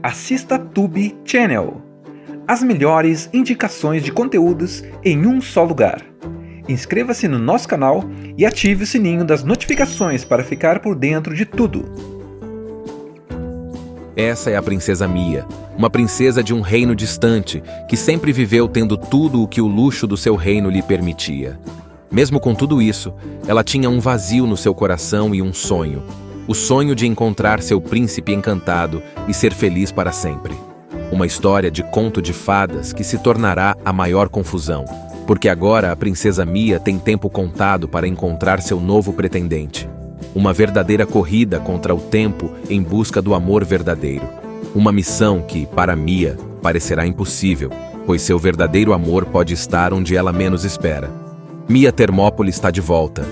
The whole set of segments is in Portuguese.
assista Tube Channel. As melhores indicações de conteúdos em um só lugar. Inscreva-se no nosso canal e ative o sininho das notificações para ficar por dentro de tudo. Essa é a princesa Mia, uma princesa de um reino distante, que sempre viveu tendo tudo o que o luxo do seu reino lhe permitia. Mesmo com tudo isso, ela tinha um vazio no seu coração e um sonho. O sonho de encontrar seu príncipe encantado e ser feliz para sempre. Uma história de conto de fadas que se tornará a maior confusão, porque agora a princesa Mia tem tempo contado para encontrar seu novo pretendente. Uma verdadeira corrida contra o tempo em busca do amor verdadeiro. Uma missão que, para Mia, parecerá impossível, pois seu verdadeiro amor pode estar onde ela menos espera. Mia Thermopylae está de volta.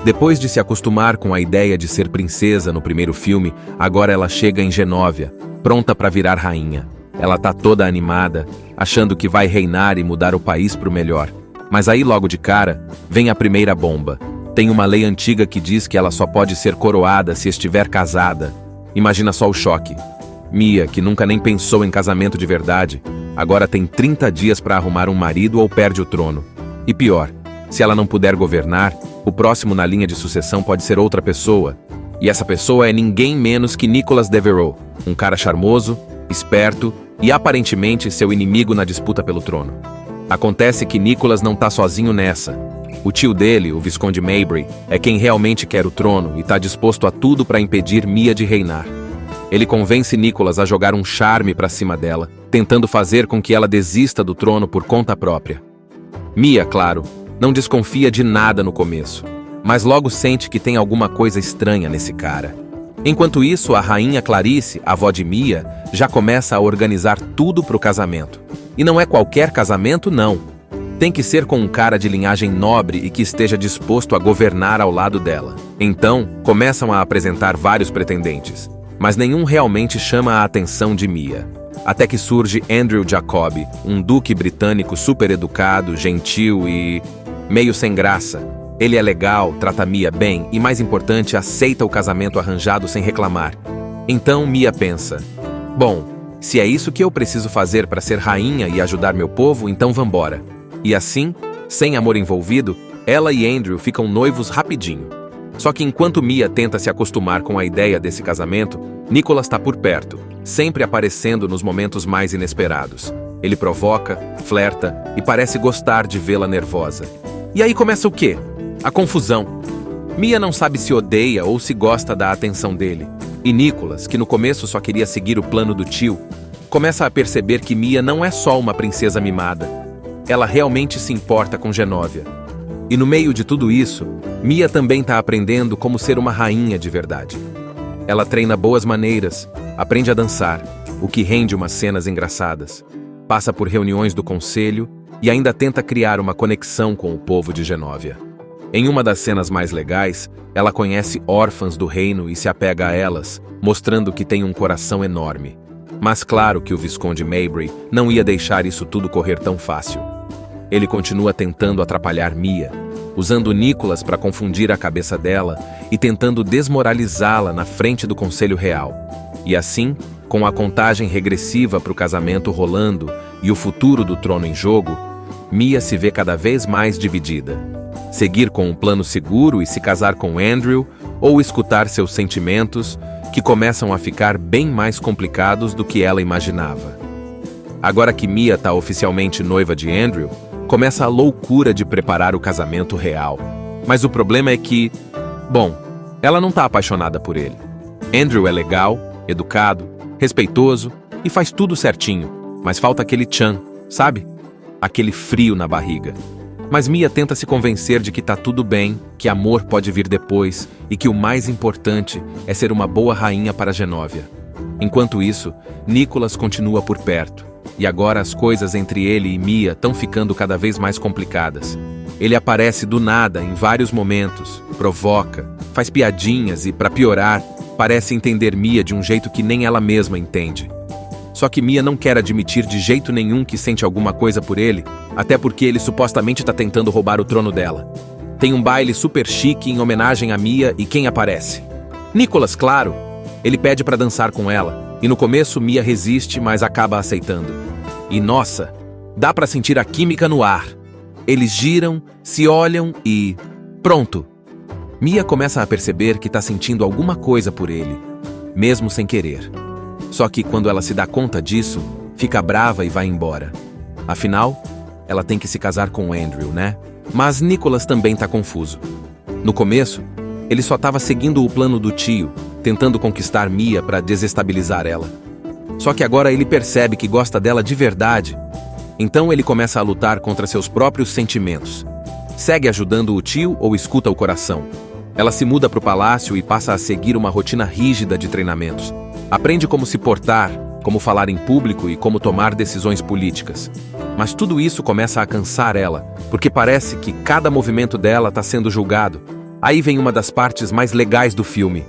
Depois de se acostumar com a ideia de ser princesa no primeiro filme, agora ela chega em Genóvia, pronta para virar rainha. Ela tá toda animada, achando que vai reinar e mudar o país pro melhor. Mas aí logo de cara, vem a primeira bomba. Tem uma lei antiga que diz que ela só pode ser coroada se estiver casada. Imagina só o choque. Mia, que nunca nem pensou em casamento de verdade, agora tem 30 dias para arrumar um marido ou perde o trono. E pior, se ela não puder governar, o próximo na linha de sucessão pode ser outra pessoa. E essa pessoa é ninguém menos que Nicolas Devereux, um cara charmoso, esperto e aparentemente seu inimigo na disputa pelo trono. Acontece que Nicolas não tá sozinho nessa. O tio dele, o Visconde Mabry, é quem realmente quer o trono e tá disposto a tudo para impedir Mia de reinar. Ele convence Nicolas a jogar um charme para cima dela, tentando fazer com que ela desista do trono por conta própria. Mia, claro, não desconfia de nada no começo, mas logo sente que tem alguma coisa estranha nesse cara. Enquanto isso, a rainha Clarice, avó de Mia, já começa a organizar tudo pro casamento. E não é qualquer casamento, não. Tem que ser com um cara de linhagem nobre e que esteja disposto a governar ao lado dela. Então, começam a apresentar vários pretendentes, mas nenhum realmente chama a atenção de Mia. Até que surge Andrew Jacob, um duque britânico super educado, gentil e meio sem graça. Ele é legal, trata Mia bem e, mais importante, aceita o casamento arranjado sem reclamar. Então Mia pensa, bom, se é isso que eu preciso fazer para ser rainha e ajudar meu povo, então vambora. E assim, sem amor envolvido, ela e Andrew ficam noivos rapidinho. Só que enquanto Mia tenta se acostumar com a ideia desse casamento, Nicolas está por perto, sempre aparecendo nos momentos mais inesperados. Ele provoca, flerta e parece gostar de vê-la nervosa. E aí começa o quê? A confusão. Mia não sabe se odeia ou se gosta da atenção dele. E Nicolas, que no começo só queria seguir o plano do tio, começa a perceber que Mia não é só uma princesa mimada. Ela realmente se importa com Genóvia. E no meio de tudo isso, Mia também está aprendendo como ser uma rainha de verdade. Ela treina boas maneiras, aprende a dançar, o que rende umas cenas engraçadas. Passa por reuniões do conselho e ainda tenta criar uma conexão com o povo de Genóvia. Em uma das cenas mais legais, ela conhece órfãs do reino e se apega a elas, mostrando que tem um coração enorme. Mas claro que o Visconde Mabry não ia deixar isso tudo correr tão fácil. Ele continua tentando atrapalhar Mia, usando Nicolas para confundir a cabeça dela e tentando desmoralizá-la na frente do Conselho Real. E assim, com a contagem regressiva para o casamento rolando e o futuro do trono em jogo, Mia se vê cada vez mais dividida. Seguir com um plano seguro e se casar com Andrew, ou escutar seus sentimentos, que começam a ficar bem mais complicados do que ela imaginava. Agora que Mia está oficialmente noiva de Andrew, começa a loucura de preparar o casamento real. Mas o problema é que, bom, ela não está apaixonada por ele. Andrew é legal, educado, respeitoso e faz tudo certinho, mas falta aquele tchan, sabe? Aquele frio na barriga. Mas Mia tenta se convencer de que tá tudo bem, que amor pode vir depois e que o mais importante é ser uma boa rainha para Genóvia. Enquanto isso, Nicolas continua por perto, e agora as coisas entre ele e Mia estão ficando cada vez mais complicadas. Ele aparece do nada em vários momentos, provoca, faz piadinhas e, para piorar, parece entender Mia de um jeito que nem ela mesma entende. Só que Mia não quer admitir de jeito nenhum que sente alguma coisa por ele, até porque ele supostamente está tentando roubar o trono dela. Tem um baile super chique em homenagem a Mia e quem aparece? Nicolas, claro! Ele pede para dançar com ela, E no começo Mia resiste, mas acaba aceitando. E nossa, dá pra sentir a química no ar. Eles giram, se olham e... pronto! Mia começa a perceber que tá sentindo alguma coisa por ele, mesmo sem querer. Só que quando ela se dá conta disso, fica brava e vai embora. Afinal, ela tem que se casar com Andrew, né? Mas Nicholas também tá confuso. No começo, ele só estava seguindo o plano do tio, tentando conquistar Mia para desestabilizar ela. Só que agora ele percebe que gosta dela de verdade. Então ele começa a lutar contra seus próprios sentimentos. Segue ajudando o tio ou escuta o coração? Ela se muda para o palácio e passa a seguir uma rotina rígida de treinamentos. Aprende como se portar, como falar em público e como tomar decisões políticas. Mas tudo isso começa a cansar ela, porque parece que cada movimento dela está sendo julgado. Aí vem uma das partes mais legais do filme.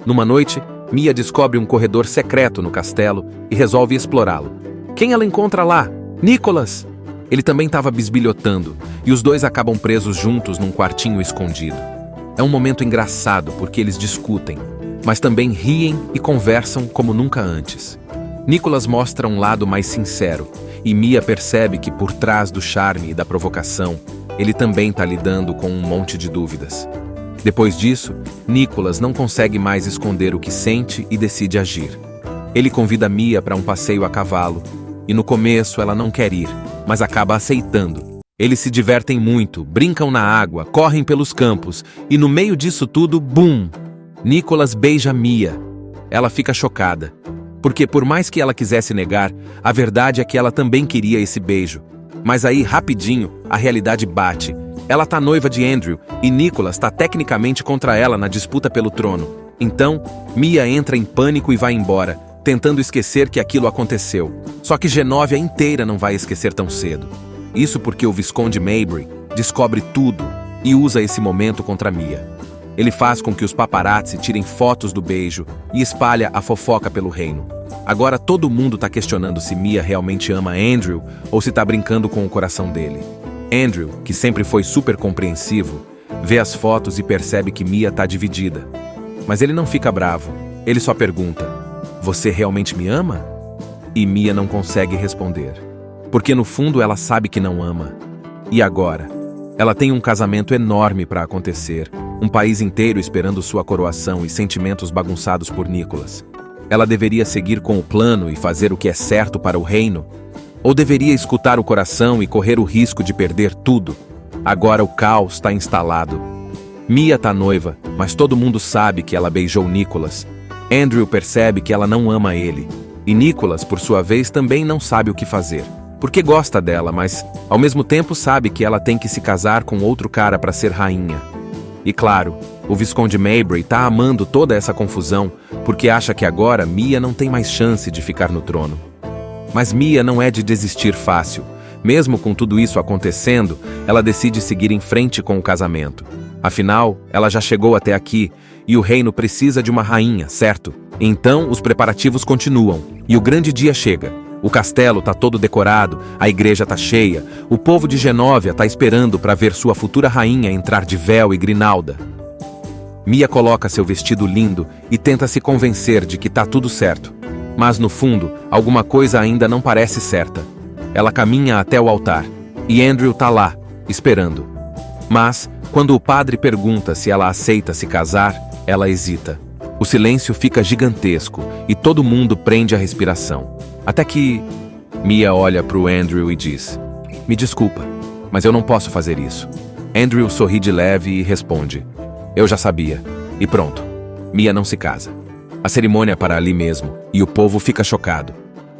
Numa noite, Mia descobre um corredor secreto no castelo e resolve explorá-lo. Quem ela encontra lá? Nicholas! Ele também estava bisbilhotando, e os dois acabam presos juntos num quartinho escondido. É um momento engraçado porque eles discutem, mas também riem e conversam como nunca antes. Nicholas mostra um lado mais sincero, e Mia percebe que por trás do charme e da provocação, ele também está lidando com um monte de dúvidas. Depois disso, Nicholas não consegue mais esconder o que sente e decide agir. Ele convida Mia para um passeio a cavalo, e no começo ela não quer ir, mas acaba aceitando. Eles se divertem muito, brincam na água, correm pelos campos, e no meio disso tudo, bum! Nicholas beija Mia. Ela fica chocada, porque por mais que ela quisesse negar, a verdade é que ela também queria esse beijo. Mas aí, rapidinho, a realidade bate. Ela tá noiva de Andrew, e Nicholas tá tecnicamente contra ela na disputa pelo trono. Então, Mia entra em pânico e vai embora, tentando esquecer que aquilo aconteceu. Só que Genovia inteira não vai esquecer tão cedo. Isso porque o Visconde Mabry descobre tudo e usa esse momento contra Mia. Ele faz com que os paparazzi tirem fotos do beijo e espalha a fofoca pelo reino. Agora todo mundo tá questionando se Mia realmente ama Andrew ou se tá brincando com o coração dele. Andrew, que sempre foi super compreensivo, vê as fotos e percebe que Mia tá dividida. Mas ele não fica bravo, ele só pergunta: "Você realmente me ama?" E Mia não consegue responder. Porque no fundo ela sabe que não ama. E agora? Ela tem um casamento enorme para acontecer, um país inteiro esperando sua coroação e sentimentos bagunçados por Nicholas. Ela deveria seguir com o plano e fazer o que é certo para o reino? Ou deveria escutar o coração e correr o risco de perder tudo? Agora o caos está instalado. Mia tá noiva, mas todo mundo sabe que ela beijou Nicholas. Andrew percebe que ela não ama ele. E Nicholas, por sua vez, também não sabe o que fazer. Porque gosta dela, mas ao mesmo tempo sabe que ela tem que se casar com outro cara para ser rainha. E claro, o Visconde Mabry tá amando toda essa confusão porque acha que agora Mia não tem mais chance de ficar no trono. Mas Mia não é de desistir fácil. Mesmo com tudo isso acontecendo, ela decide seguir em frente com o casamento. Afinal, ela já chegou até aqui e o reino precisa de uma rainha, certo? Então, os preparativos continuam e o grande dia chega. O castelo tá todo decorado, a igreja tá cheia, o povo de Genovia tá esperando para ver sua futura rainha entrar de véu e grinalda. Mia coloca seu vestido lindo e tenta se convencer de que tá tudo certo. Mas no fundo, alguma coisa ainda não parece certa. Ela caminha até o altar, e Andrew tá lá, esperando. Mas, quando o padre pergunta se ela aceita se casar, ela hesita. O silêncio fica gigantesco e todo mundo prende a respiração. Até que Mia olha pro Andrew e diz: "Me desculpa, mas eu não posso fazer isso." Andrew sorri de leve e responde: "Eu já sabia." E pronto, Mia não se casa. A cerimônia é para ali mesmo, e o povo fica chocado.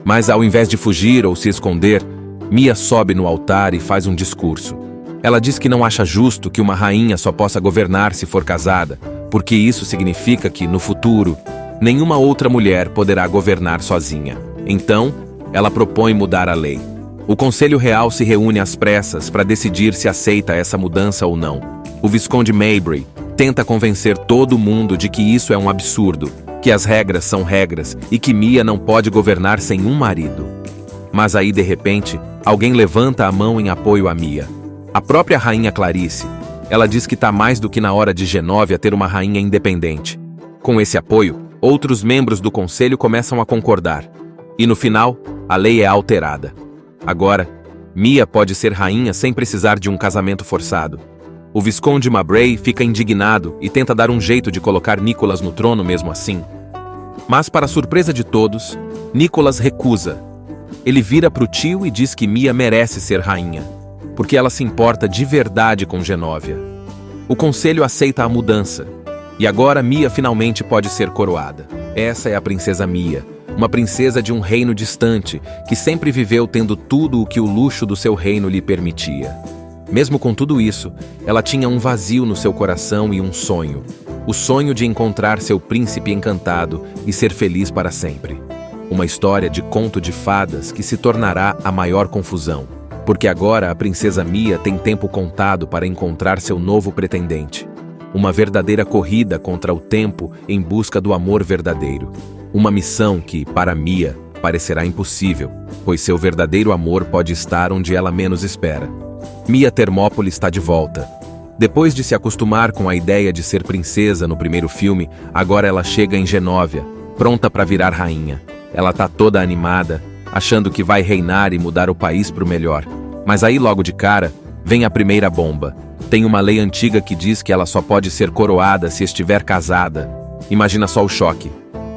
Mas ao invés de fugir ou se esconder, Mia sobe no altar e faz um discurso. Ela diz que não acha justo que uma rainha só possa governar se for casada, porque isso significa que, no futuro, nenhuma outra mulher poderá governar sozinha. Então, ela propõe mudar a lei. O Conselho Real se reúne às pressas para decidir se aceita essa mudança ou não. O Visconde Mabry tenta convencer todo mundo de que isso é um absurdo, que as regras são regras e que Mia não pode governar sem um marido. Mas aí, de repente, alguém levanta a mão em apoio a Mia. A própria rainha Clarice. Ela diz que está mais do que na hora de Genovia ter uma rainha independente. Com esse apoio, Outros membros do conselho começam a concordar. E no final, a lei é alterada. Agora, Mia pode ser rainha sem precisar de um casamento forçado. O Visconde Mabray fica indignado e tenta dar um jeito de colocar Nicholas no trono mesmo assim. Mas, para surpresa de todos, Nicholas recusa. Ele vira para o tio e diz que Mia merece ser rainha, porque ela se importa de verdade com Genovia. O conselho aceita a mudança, e agora Mia finalmente pode ser coroada. Essa é a princesa Mia, uma princesa de um reino distante, que sempre viveu tendo tudo o que o luxo do seu reino lhe permitia. Mesmo com tudo isso, ela tinha um vazio no seu coração e um sonho. O sonho de encontrar seu príncipe encantado e ser feliz para sempre. Uma história de conto de fadas que se tornará a maior confusão, porque agora a princesa Mia tem tempo contado para encontrar seu novo pretendente. Uma verdadeira corrida contra o tempo em busca do amor verdadeiro. Uma missão que, para Mia, parecerá impossível, pois seu verdadeiro amor pode estar onde ela menos espera. Mia Thermopylae está de volta. Depois de se acostumar com a ideia de ser princesa no primeiro filme, agora ela chega em Genovia, pronta para virar rainha. Ela tá toda animada, achando que vai reinar e mudar o país para o melhor. Mas aí logo de cara, vem a primeira bomba. Tem uma lei antiga que diz que ela só pode ser coroada se estiver casada. Imagina só o choque.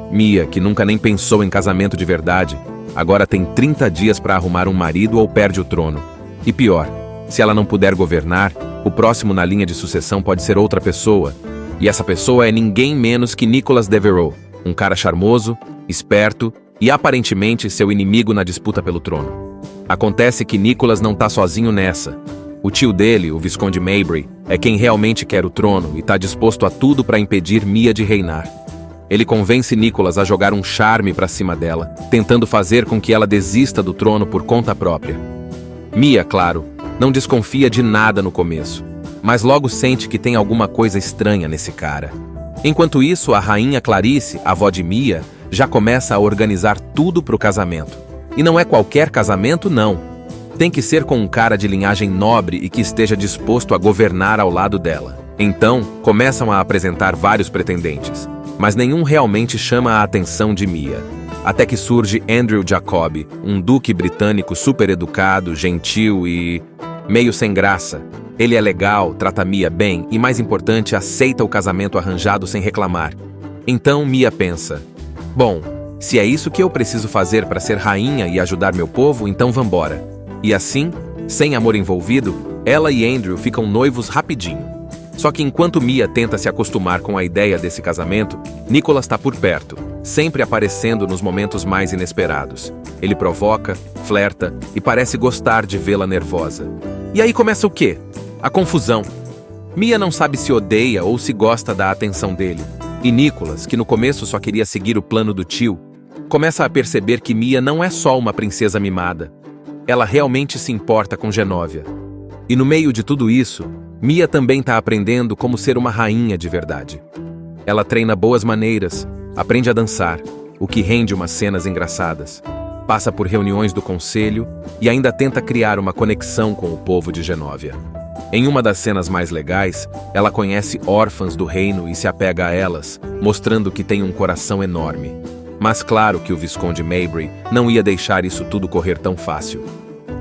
Mia, que nunca nem pensou em casamento de verdade, agora tem 30 dias para arrumar um marido ou perde o trono. E pior, se ela não puder governar, o próximo na linha de sucessão pode ser outra pessoa. E essa pessoa é ninguém menos que Nicholas Devereux, um cara charmoso, esperto e aparentemente seu inimigo na disputa pelo trono. Acontece que Nicholas não tá sozinho nessa. O tio dele, o Visconde Mabray, é quem realmente quer o trono e tá disposto a tudo para impedir Mia de reinar. Ele convence Nicholas a jogar um charme para cima dela, tentando fazer com que ela desista do trono por conta própria. Mia, claro, não desconfia de nada no começo, mas logo sente que tem alguma coisa estranha nesse cara. Enquanto isso, a rainha Clarice, avó de Mia, já começa a organizar tudo para o casamento. E não é qualquer casamento, não. Tem que ser com um cara de linhagem nobre e que esteja disposto a governar ao lado dela. Então, começam a apresentar vários pretendentes, mas nenhum realmente chama a atenção de Mia. Até que surge Andrew Jacob, um duque britânico super educado, gentil e meio sem graça. Ele é legal, trata Mia bem e, mais importante, aceita o casamento arranjado sem reclamar. Então Mia pensa, bom, se é isso que eu preciso fazer para ser rainha e ajudar meu povo, então vambora. E assim, sem amor envolvido, ela e Andrew ficam noivos rapidinho. Só que enquanto Mia tenta se acostumar com a ideia desse casamento, Nicholas está por perto, sempre aparecendo nos momentos mais inesperados. Ele provoca, flerta e parece gostar de vê-la nervosa. E aí começa o quê? A confusão. Mia não sabe se odeia ou se gosta da atenção dele. E Nicholas, que no começo só queria seguir o plano do tio, começa a perceber que Mia não é só uma princesa mimada. Ela realmente se importa com Genovia. E no meio de tudo isso, Mia também está aprendendo como ser uma rainha de verdade. Ela treina boas maneiras, aprende a dançar, o que rende umas cenas engraçadas. Passa por reuniões do conselho e ainda tenta criar uma conexão com o povo de Genovia. Em uma das cenas mais legais, ela conhece órfãs do reino e se apega a elas, mostrando que tem um coração enorme. Mas claro que o Visconde Mabray não ia deixar isso tudo correr tão fácil.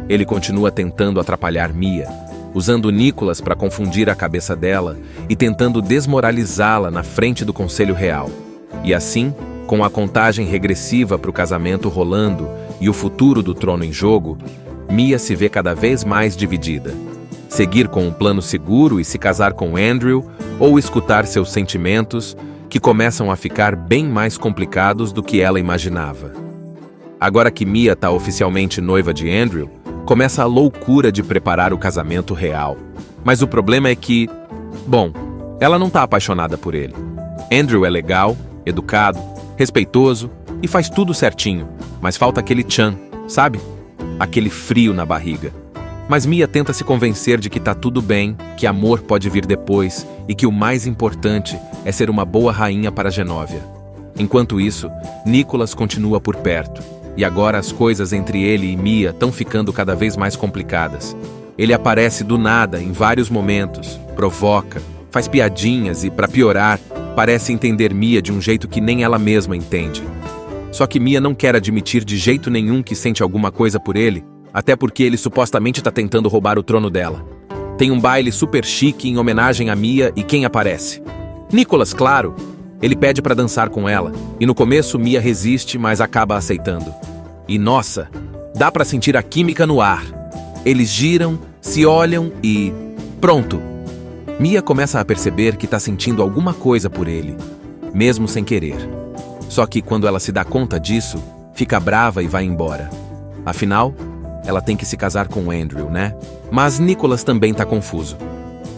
Ele continua tentando atrapalhar Mia, usando Nicholas para confundir a cabeça dela e tentando desmoralizá-la na frente do Conselho Real. E assim, com a contagem regressiva para o casamento rolando e o futuro do trono em jogo, Mia se vê cada vez mais dividida. Seguir com um plano seguro e se casar com Andrew, ou escutar seus sentimentos, que começam a ficar bem mais complicados do que ela imaginava. Agora que Mia está oficialmente noiva de Andrew, começa a loucura de preparar o casamento real. Mas o problema é que, bom, ela não está apaixonada por ele. Andrew é legal, educado, respeitoso e faz tudo certinho, mas falta aquele tchan, sabe? Aquele frio na barriga. Mas Mia tenta se convencer de que tá tudo bem, que amor pode vir depois e que o mais importante é ser uma boa rainha para Genovia. Enquanto isso, Nicholas continua por perto, e agora as coisas entre ele e Mia estão ficando cada vez mais complicadas. Ele aparece do nada em vários momentos, provoca, faz piadinhas e, para piorar, parece entender Mia de um jeito que nem ela mesma entende. Só que Mia não quer admitir de jeito nenhum que sente alguma coisa por ele, até porque ele supostamente está tentando roubar o trono dela. Tem um baile super chique em homenagem a Mia e quem aparece? Nicholas, claro. Ele pede para dançar com ela, e no começo Mia resiste, mas acaba aceitando. E nossa, dá para sentir a química no ar. Eles giram, se olham e... pronto! Mia começa a perceber que está sentindo alguma coisa por ele, mesmo sem querer. Só que quando ela se dá conta disso, fica brava e vai embora. Afinal, ela tem que se casar com Andrew, né? Mas Nicholas também tá confuso.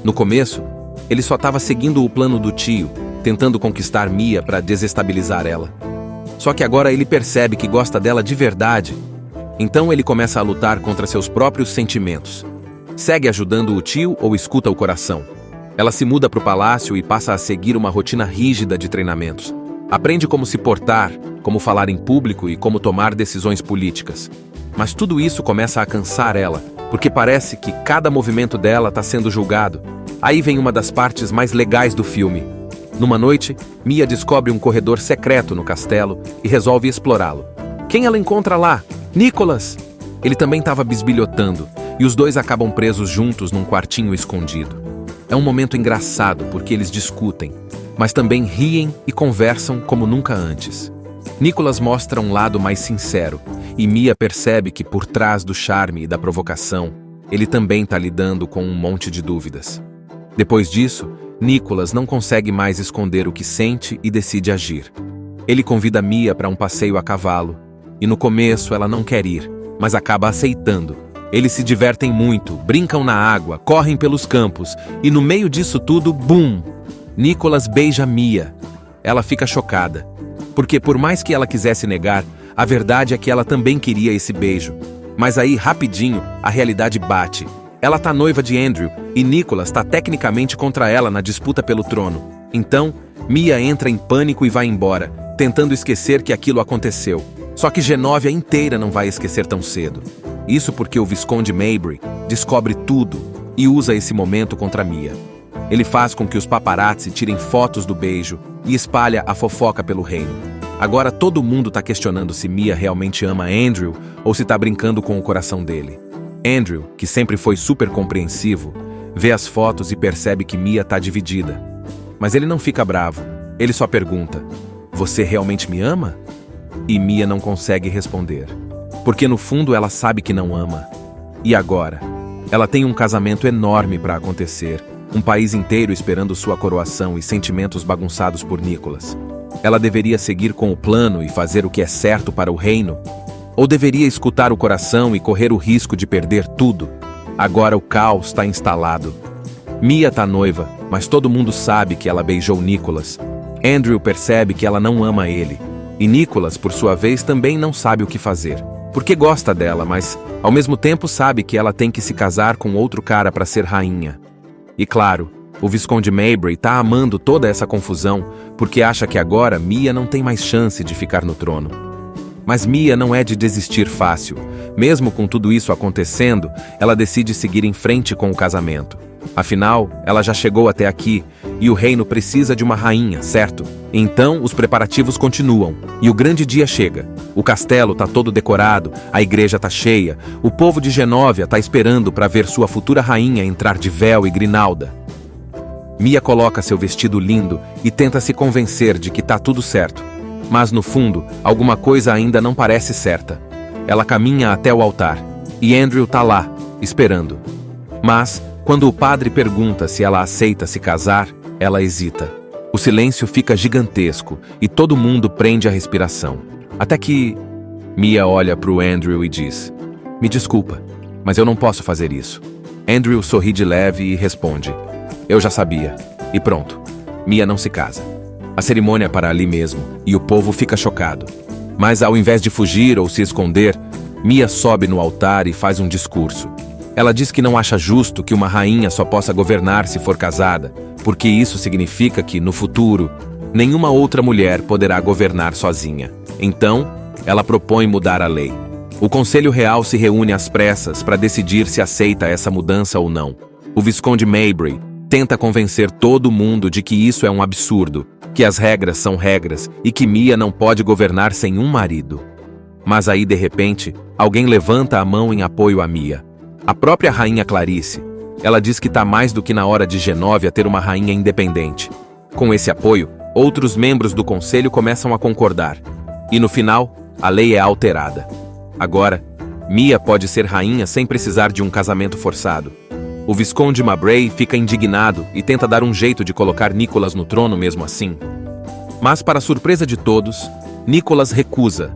No começo, ele só estava seguindo o plano do tio, tentando conquistar Mia para desestabilizar ela. Só que agora ele percebe que gosta dela de verdade. Então ele começa a lutar contra seus próprios sentimentos. Segue ajudando o tio ou escuta o coração? Ela se muda para o palácio e passa a seguir uma rotina rígida de treinamentos. Aprende como se portar, como falar em público e como tomar decisões políticas. Mas tudo isso começa a cansar ela, porque parece que cada movimento dela está sendo julgado. Aí vem uma das partes mais legais do filme. Numa noite, Mia descobre um corredor secreto no castelo e resolve explorá-lo. Quem ela encontra lá? Nicholas! Ele também estava bisbilhotando, e os dois acabam presos juntos num quartinho escondido. É um momento engraçado porque eles discutem, mas também riem e conversam como nunca antes. Nicholas mostra um lado mais sincero, e Mia percebe que por trás do charme e da provocação, ele também está lidando com um monte de dúvidas. Depois disso, Nicholas não consegue mais esconder o que sente e decide agir. Ele convida Mia para um passeio a cavalo, e no começo ela não quer ir, mas acaba aceitando. Eles se divertem muito, brincam na água, correm pelos campos, e no meio disso tudo, bum! Nicholas beija Mia. Ela fica chocada, porque por mais que ela quisesse negar, a verdade é que ela também queria esse beijo. Mas aí, rapidinho, a realidade bate. Ela tá noiva de Andrew, e Nicholas tá tecnicamente contra ela na disputa pelo trono. Então, Mia entra em pânico e vai embora, tentando esquecer que aquilo aconteceu. Só que Genovia inteira não vai esquecer tão cedo. Isso porque o Visconde Maybury descobre tudo e usa esse momento contra Mia. Ele faz com que os paparazzi tirem fotos do beijo e espalha a fofoca pelo reino. Agora todo mundo tá questionando se Mia realmente ama Andrew ou se tá brincando com o coração dele. Andrew, que sempre foi super compreensivo, vê as fotos e percebe que Mia tá dividida. Mas ele não fica bravo, ele só pergunta: "Você realmente me ama?" E Mia não consegue responder, porque no fundo ela sabe que não ama. E agora? Ela tem um casamento enorme para acontecer, um país inteiro esperando sua coroação e sentimentos bagunçados por Nicholas. Ela deveria seguir com o plano e fazer o que é certo para o reino? Ou deveria escutar o coração e correr o risco de perder tudo? Agora o caos está instalado. Mia tá noiva, mas todo mundo sabe que ela beijou Nicholas. Andrew percebe que ela não ama ele. E Nicholas, por sua vez, também não sabe o que fazer. Porque gosta dela, mas, ao mesmo tempo, sabe que ela tem que se casar com outro cara para ser rainha. E claro, o Visconde Maybury tá amando toda essa confusão, porque acha que agora Mia não tem mais chance de ficar no trono. Mas Mia não é de desistir fácil. Mesmo com tudo isso acontecendo, ela decide seguir em frente com o casamento. Afinal, ela já chegou até aqui, e o reino precisa de uma rainha, certo? Então, os preparativos continuam, e o grande dia chega. O castelo tá todo decorado, a igreja tá cheia, o povo de Genovia tá esperando para ver sua futura rainha entrar de véu e grinalda. Mia coloca seu vestido lindo e tenta se convencer de que tá tudo certo. Mas no fundo, alguma coisa ainda não parece certa. Ela caminha até o altar, e Andrew tá lá, esperando. Mas, quando o padre pergunta se ela aceita se casar, ela hesita. O silêncio fica gigantesco e todo mundo prende a respiração. Até que Mia olha para o Andrew e diz: "Me desculpa, mas eu não posso fazer isso." Andrew sorri de leve e responde: "Eu já sabia." E pronto, Mia não se casa. A cerimônia é para ali mesmo e o povo fica chocado. Mas ao invés de fugir ou se esconder, Mia sobe no altar e faz um discurso. Ela diz que não acha justo que uma rainha só possa governar se for casada, porque isso significa que, no futuro, nenhuma outra mulher poderá governar sozinha. Então, ela propõe mudar a lei. O Conselho Real se reúne às pressas para decidir se aceita essa mudança ou não. O Visconde Maybury tenta convencer todo mundo de que isso é um absurdo, que as regras são regras e que Mia não pode governar sem um marido. Mas aí, de repente, alguém levanta a mão em apoio a Mia. A própria rainha Clarice. Ela diz que tá mais do que na hora de Genovia ter uma rainha independente. Com esse apoio, outros membros do conselho começam a concordar. E no final, a lei é alterada. Agora, Mia pode ser rainha sem precisar de um casamento forçado. O Visconde Mabray fica indignado e tenta dar um jeito de colocar Nicholas no trono mesmo assim. Mas, para surpresa de todos, Nicholas recusa.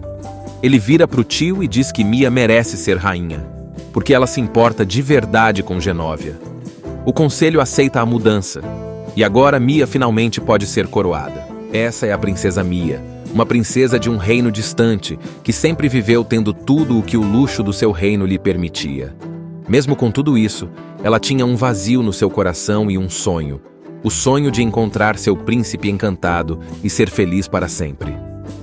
Ele vira pro tio e diz que Mia merece ser rainha, porque ela se importa de verdade com Genovia. O conselho aceita a mudança, e agora Mia finalmente pode ser coroada. Essa é a princesa Mia, uma princesa de um reino distante, que sempre viveu tendo tudo o que o luxo do seu reino lhe permitia. Mesmo com tudo isso, ela tinha um vazio no seu coração e um sonho. O sonho de encontrar seu príncipe encantado e ser feliz para sempre.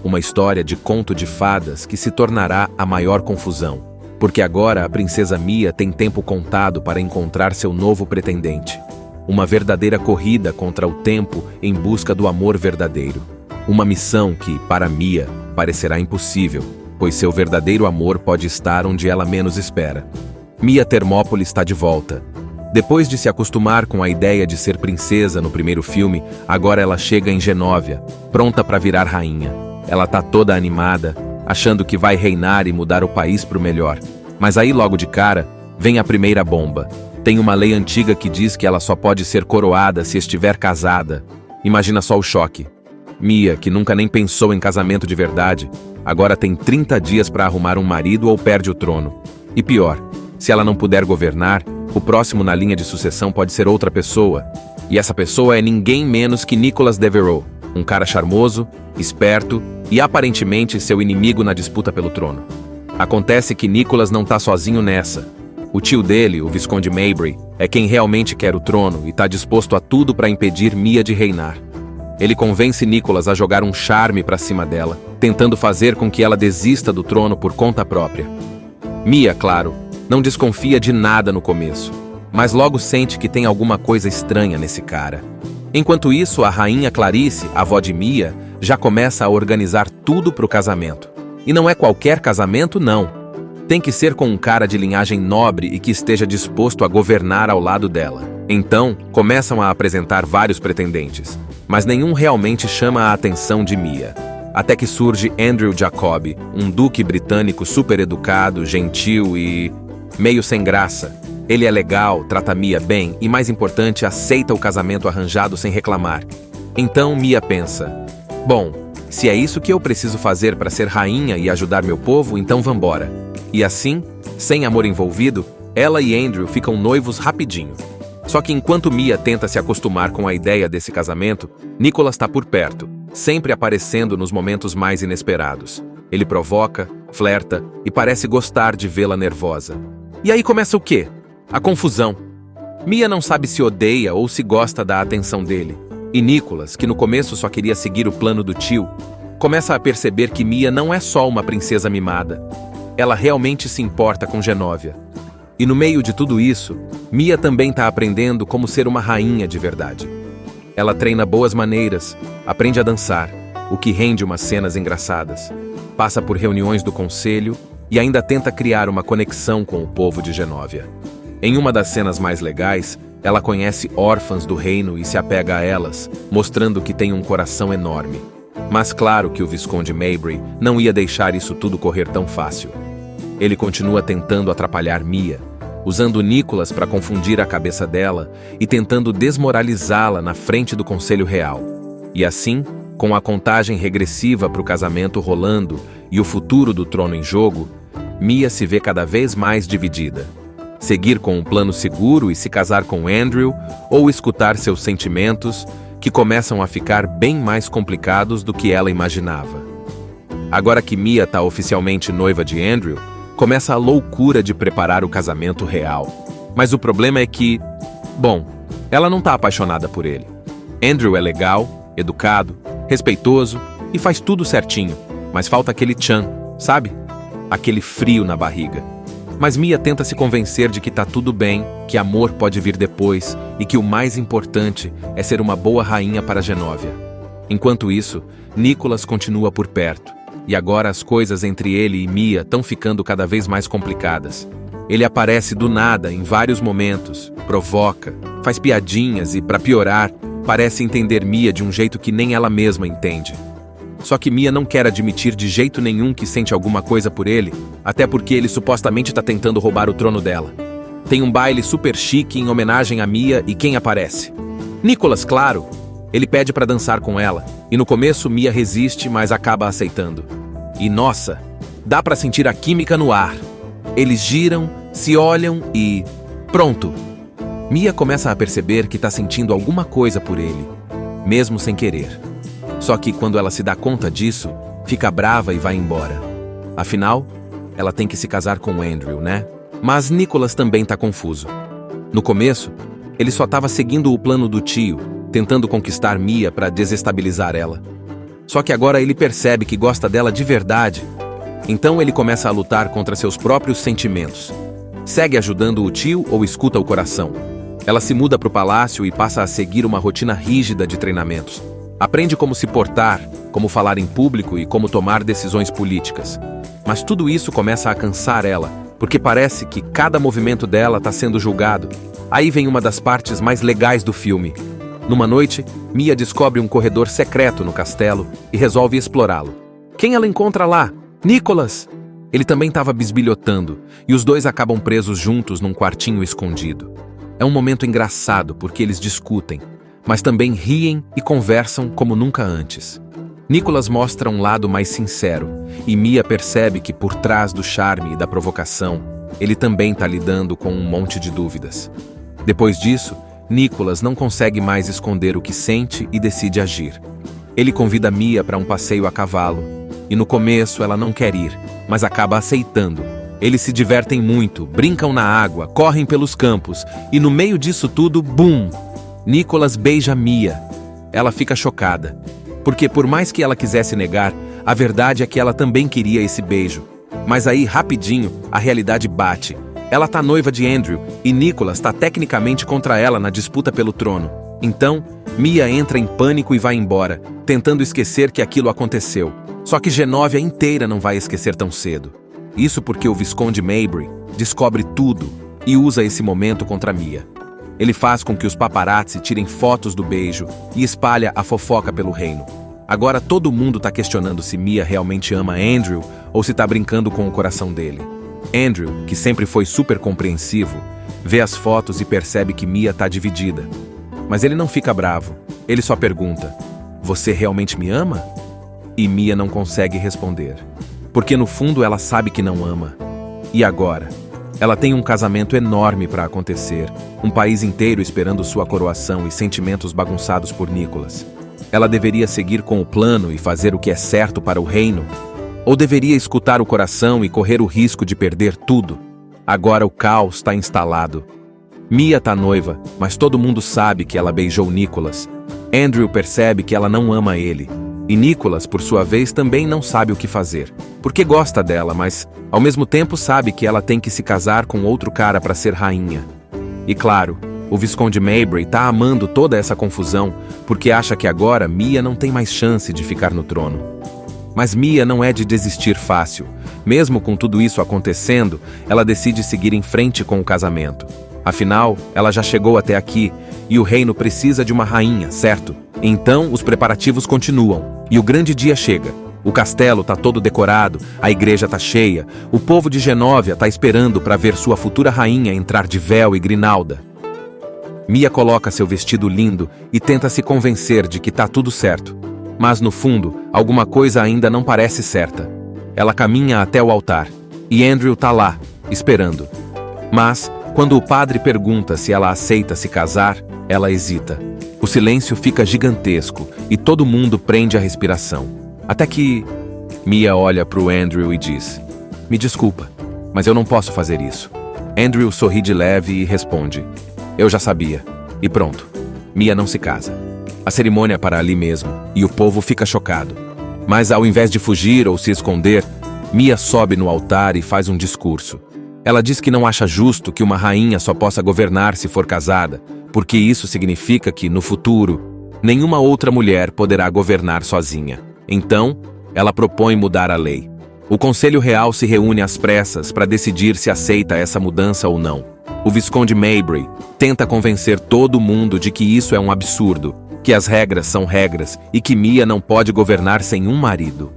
Uma história de conto de fadas que se tornará a maior confusão, porque agora a princesa Mia tem tempo contado para encontrar seu novo pretendente. Uma verdadeira corrida contra o tempo em busca do amor verdadeiro. Uma missão que, para Mia, parecerá impossível, pois seu verdadeiro amor pode estar onde ela menos espera. Mia Thermopylae está de volta. Depois de se acostumar com a ideia de ser princesa no primeiro filme, agora ela chega em Genovia, pronta para virar rainha. Ela tá toda animada, achando que vai reinar e mudar o país pro melhor. Mas aí logo de cara, vem a primeira bomba. Tem uma lei antiga que diz que ela só pode ser coroada se estiver casada. Imagina só o choque. Mia, que nunca nem pensou em casamento de verdade, agora tem 30 dias para arrumar um marido ou perde o trono. E pior, se ela não puder governar, o próximo na linha de sucessão pode ser outra pessoa. E essa pessoa é ninguém menos que Nicholas Devereux, um cara charmoso, esperto e aparentemente seu inimigo na disputa pelo trono. Acontece que Nicholas não tá sozinho nessa. O tio dele, o Visconde Mabray, é quem realmente quer o trono e tá disposto a tudo para impedir Mia de reinar. Ele convence Nicholas a jogar um charme para cima dela, tentando fazer com que ela desista do trono por conta própria. Mia, claro, não desconfia de nada no começo, mas logo sente que tem alguma coisa estranha nesse cara. Enquanto isso, a rainha Clarice, avó de Mia, já começa a organizar tudo pro casamento. E não é qualquer casamento, não. Tem que ser com um cara de linhagem nobre e que esteja disposto a governar ao lado dela. Então, começam a apresentar vários pretendentes, mas nenhum realmente chama a atenção de Mia. Até que surge Andrew Jacob, um duque britânico super educado, gentil e meio sem graça. Ele é legal, trata Mia bem e, mais importante, aceita o casamento arranjado sem reclamar. Então Mia pensa, bom, se é isso que eu preciso fazer para ser rainha e ajudar meu povo, então vambora. E assim, sem amor envolvido, ela e Andrew ficam noivos rapidinho. Só que enquanto Mia tenta se acostumar com a ideia desse casamento, Nicholas está por perto, sempre aparecendo nos momentos mais inesperados. Ele provoca, flerta e parece gostar de vê-la nervosa. E aí começa o quê? A confusão. Mia não sabe se odeia ou se gosta da atenção dele. E Nicholas, que no começo só queria seguir o plano do tio, começa a perceber que Mia não é só uma princesa mimada. Ela realmente se importa com Genovia. E no meio de tudo isso, Mia também está aprendendo como ser uma rainha de verdade. Ela treina boas maneiras, aprende a dançar, o que rende umas cenas engraçadas. Passa por reuniões do conselho e ainda tenta criar uma conexão com o povo de Genovia. Em uma das cenas mais legais, ela conhece órfãs do reino e se apega a elas, mostrando que tem um coração enorme. Mas claro que o Visconde Mabray não ia deixar isso tudo correr tão fácil. Ele continua tentando atrapalhar Mia, usando Nicholas para confundir a cabeça dela e tentando desmoralizá-la na frente do Conselho Real. E assim, com a contagem regressiva para o casamento rolando e o futuro do trono em jogo, Mia se vê cada vez mais dividida. Seguir com um plano seguro e se casar com Andrew, ou escutar seus sentimentos, que começam a ficar bem mais complicados do que ela imaginava. Agora que Mia está oficialmente noiva de Andrew, começa a loucura de preparar o casamento real. Mas o problema é que, bom, ela não está apaixonada por ele. Andrew é legal, educado, respeitoso e faz tudo certinho, mas falta aquele tchan, sabe? Aquele frio na barriga. Mas Mia tenta se convencer de que tá tudo bem, que amor pode vir depois e que o mais importante é ser uma boa rainha para Genóvia. Enquanto isso, Nicholas continua por perto, e agora as coisas entre ele e Mia estão ficando cada vez mais complicadas. Ele aparece do nada em vários momentos, provoca, faz piadinhas e, para piorar, parece entender Mia de um jeito que nem ela mesma entende. Só que Mia não quer admitir de jeito nenhum que sente alguma coisa por ele, até porque ele supostamente está tentando roubar o trono dela. Tem um baile super chique em homenagem a Mia e quem aparece? Nicholas, claro! Ele pede para dançar com ela, e no começo Mia resiste, mas acaba aceitando. E nossa, dá para sentir a química no ar. Eles giram, se olham e... pronto! Mia começa a perceber que está sentindo alguma coisa por ele, mesmo sem querer. Só que quando ela se dá conta disso, fica brava e vai embora. Afinal, ela tem que se casar com Andrew, né? Mas Nicholas também tá confuso. No começo, ele só estava seguindo o plano do tio, tentando conquistar Mia para desestabilizar ela. Só que agora ele percebe que gosta dela de verdade. Então ele começa a lutar contra seus próprios sentimentos. Segue ajudando o tio ou escuta o coração? Ela se muda para o palácio e passa a seguir uma rotina rígida de treinamentos. Aprende como se portar, como falar em público e como tomar decisões políticas. Mas tudo isso começa a cansar ela, porque parece que cada movimento dela está sendo julgado. Aí vem uma das partes mais legais do filme. Numa noite, Mia descobre um corredor secreto no castelo e resolve explorá-lo. Quem ela encontra lá? Nicholas! Ele também estava bisbilhotando, e os dois acabam presos juntos num quartinho escondido. É um momento engraçado porque eles discutem, mas também riem e conversam como nunca antes. Nicholas mostra um lado mais sincero, e Mia percebe que por trás do charme e da provocação, ele também está lidando com um monte de dúvidas. Depois disso, Nicholas não consegue mais esconder o que sente e decide agir. Ele convida Mia para um passeio a cavalo, e no começo ela não quer ir, mas acaba aceitando. Eles se divertem muito, brincam na água, correm pelos campos, e no meio disso tudo, bum! Nicholas beija Mia. Ela fica chocada, porque por mais que ela quisesse negar, a verdade é que ela também queria esse beijo. Mas aí, rapidinho, a realidade bate. Ela tá noiva de Andrew, e Nicholas tá tecnicamente contra ela na disputa pelo trono. Então, Mia entra em pânico e vai embora, tentando esquecer que aquilo aconteceu. Só que Genóvia inteira não vai esquecer tão cedo. Isso porque o Visconde Mabry descobre tudo e usa esse momento contra Mia. Ele faz com que os paparazzi tirem fotos do beijo e espalha a fofoca pelo reino. Agora todo mundo tá questionando se Mia realmente ama Andrew ou se tá brincando com o coração dele. Andrew, que sempre foi super compreensivo, vê as fotos e percebe que Mia tá dividida. Mas ele não fica bravo. Ele só pergunta: "Você realmente me ama?" E Mia não consegue responder. Porque no fundo ela sabe que não ama. E agora? Ela tem um casamento enorme para acontecer, um país inteiro esperando sua coroação e sentimentos bagunçados por Nicholas. Ela deveria seguir com o plano e fazer o que é certo para o reino? Ou deveria escutar o coração e correr o risco de perder tudo? Agora o caos está instalado. Mia tá noiva, mas todo mundo sabe que ela beijou Nicholas. Andrew percebe que ela não ama ele. E Nicholas, por sua vez, também não sabe o que fazer. Porque gosta dela, mas, ao mesmo tempo, sabe que ela tem que se casar com outro cara para ser rainha. E claro, o Visconde Mabry tá amando toda essa confusão, porque acha que agora Mia não tem mais chance de ficar no trono. Mas Mia não é de desistir fácil. Mesmo com tudo isso acontecendo, ela decide seguir em frente com o casamento. Afinal, ela já chegou até aqui, e o reino precisa de uma rainha, certo? Então, os preparativos continuam, e o grande dia chega. O castelo tá todo decorado, a igreja tá cheia, o povo de Genóvia tá esperando para ver sua futura rainha entrar de véu e grinalda. Mia coloca seu vestido lindo e tenta se convencer de que tá tudo certo. Mas no fundo, alguma coisa ainda não parece certa. Ela caminha até o altar, e Andrew tá lá, esperando. Mas, quando o padre pergunta se ela aceita se casar, ela hesita. O silêncio fica gigantesco e todo mundo prende a respiração. Até que Mia olha para o Andrew e diz: "Me desculpa, mas eu não posso fazer isso." Andrew sorri de leve e responde: "Eu já sabia." E pronto, Mia não se casa. A cerimônia é para ali mesmo e o povo fica chocado. Mas ao invés de fugir ou se esconder, Mia sobe no altar e faz um discurso. Ela diz que não acha justo que uma rainha só possa governar se for casada, porque isso significa que, no futuro, nenhuma outra mulher poderá governar sozinha. Então, ela propõe mudar a lei. O Conselho Real se reúne às pressas para decidir se aceita essa mudança ou não. O Visconde Mabry tenta convencer todo mundo de que isso é um absurdo, que as regras são regras e que Mia não pode governar sem um marido.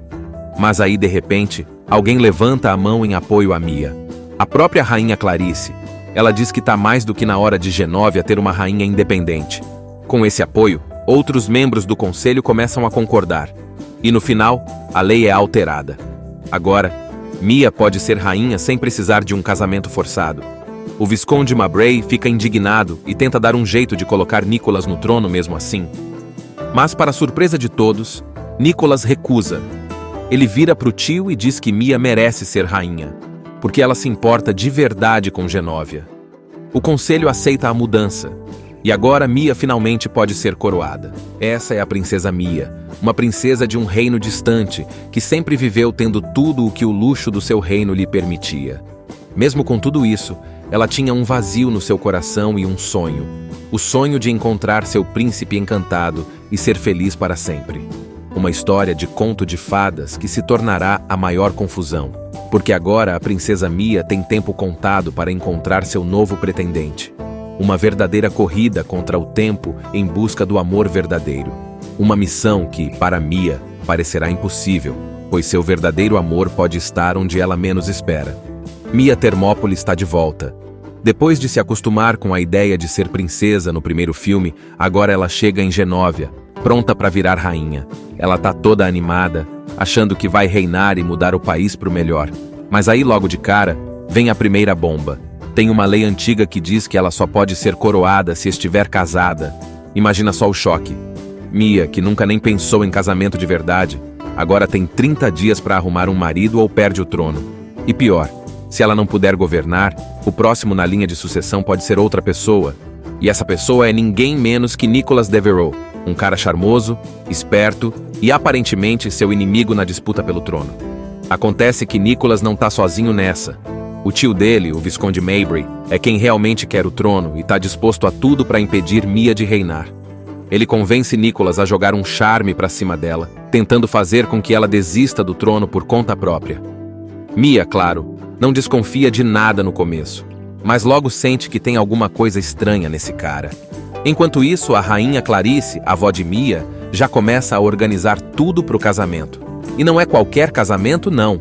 Mas aí, de repente, alguém levanta a mão em apoio a Mia. A própria rainha Clarice. Ela diz que está mais do que na hora de Genóvia ter uma rainha independente. Com esse apoio, outros membros do conselho começam a concordar. E no final, a lei é alterada. Agora, Mia pode ser rainha sem precisar de um casamento forçado. O Visconde Mabray fica indignado e tenta dar um jeito de colocar Nicholas no trono mesmo assim. Mas, para surpresa de todos, Nicholas recusa. Ele vira para o tio e diz que Mia merece ser rainha, porque ela se importa de verdade com Genóvia. O conselho aceita a mudança, e agora Mia finalmente pode ser coroada. Essa é a princesa Mia, uma princesa de um reino distante, que sempre viveu tendo tudo o que o luxo do seu reino lhe permitia. Mesmo com tudo isso, ela tinha um vazio no seu coração e um sonho. O sonho de encontrar seu príncipe encantado e ser feliz para sempre. Uma história de conto de fadas que se tornará a maior confusão, porque agora a princesa Mia tem tempo contado para encontrar seu novo pretendente. Uma verdadeira corrida contra o tempo em busca do amor verdadeiro. Uma missão que, para Mia, parecerá impossível, pois seu verdadeiro amor pode estar onde ela menos espera. Mia Thermopylae está de volta. Depois de se acostumar com a ideia de ser princesa no primeiro filme, agora ela chega em Genóvia, pronta para virar rainha. Ela tá toda animada, achando que vai reinar e mudar o país para o melhor. Mas aí logo de cara, vem a primeira bomba. Tem uma lei antiga que diz que ela só pode ser coroada se estiver casada. Imagina só o choque. Mia, que nunca nem pensou em casamento de verdade, agora tem 30 dias para arrumar um marido ou perde o trono. E pior, se ela não puder governar, o próximo na linha de sucessão pode ser outra pessoa. E essa pessoa é ninguém menos que Nicholas Devereux, um cara charmoso, esperto e aparentemente seu inimigo na disputa pelo trono. Acontece que Nicholas não tá sozinho nessa. O tio dele, o Visconde Mabry, é quem realmente quer o trono e tá disposto a tudo para impedir Mia de reinar. Ele convence Nicholas a jogar um charme para cima dela, tentando fazer com que ela desista do trono por conta própria. Mia, claro, não desconfia de nada no começo, mas logo sente que tem alguma coisa estranha nesse cara. Enquanto isso, a rainha Clarice, avó de Mia, já começa a organizar tudo pro casamento. E não é qualquer casamento, não.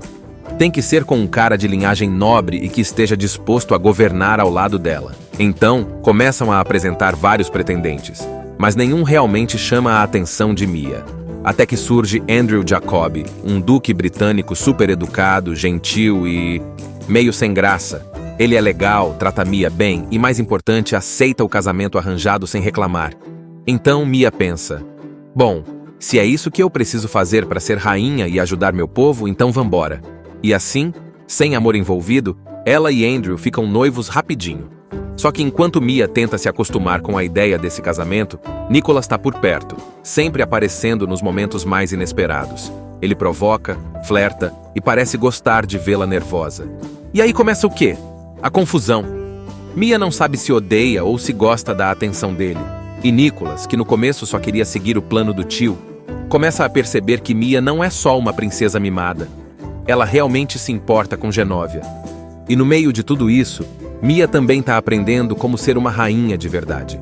Tem que ser com um cara de linhagem nobre e que esteja disposto a governar ao lado dela. Então, começam a apresentar vários pretendentes, mas nenhum realmente chama a atenção de Mia. Até que surge Andrew Jacob, um duque britânico super educado, gentil e meio sem graça. Ele é legal, trata Mia bem e, mais importante, aceita o casamento arranjado sem reclamar. Então Mia pensa, bom, se é isso que eu preciso fazer para ser rainha e ajudar meu povo, então vambora. E assim, sem amor envolvido, ela e Andrew ficam noivos rapidinho. Só que enquanto Mia tenta se acostumar com a ideia desse casamento, Nicholas está por perto, sempre aparecendo nos momentos mais inesperados. Ele provoca, flerta e parece gostar de vê-la nervosa. E aí começa o quê? A confusão. Mia não sabe se odeia ou se gosta da atenção dele. E Nicholas, que no começo só queria seguir o plano do tio, começa a perceber que Mia não é só uma princesa mimada. Ela realmente se importa com Genóvia. E no meio de tudo isso, Mia também está aprendendo como ser uma rainha de verdade.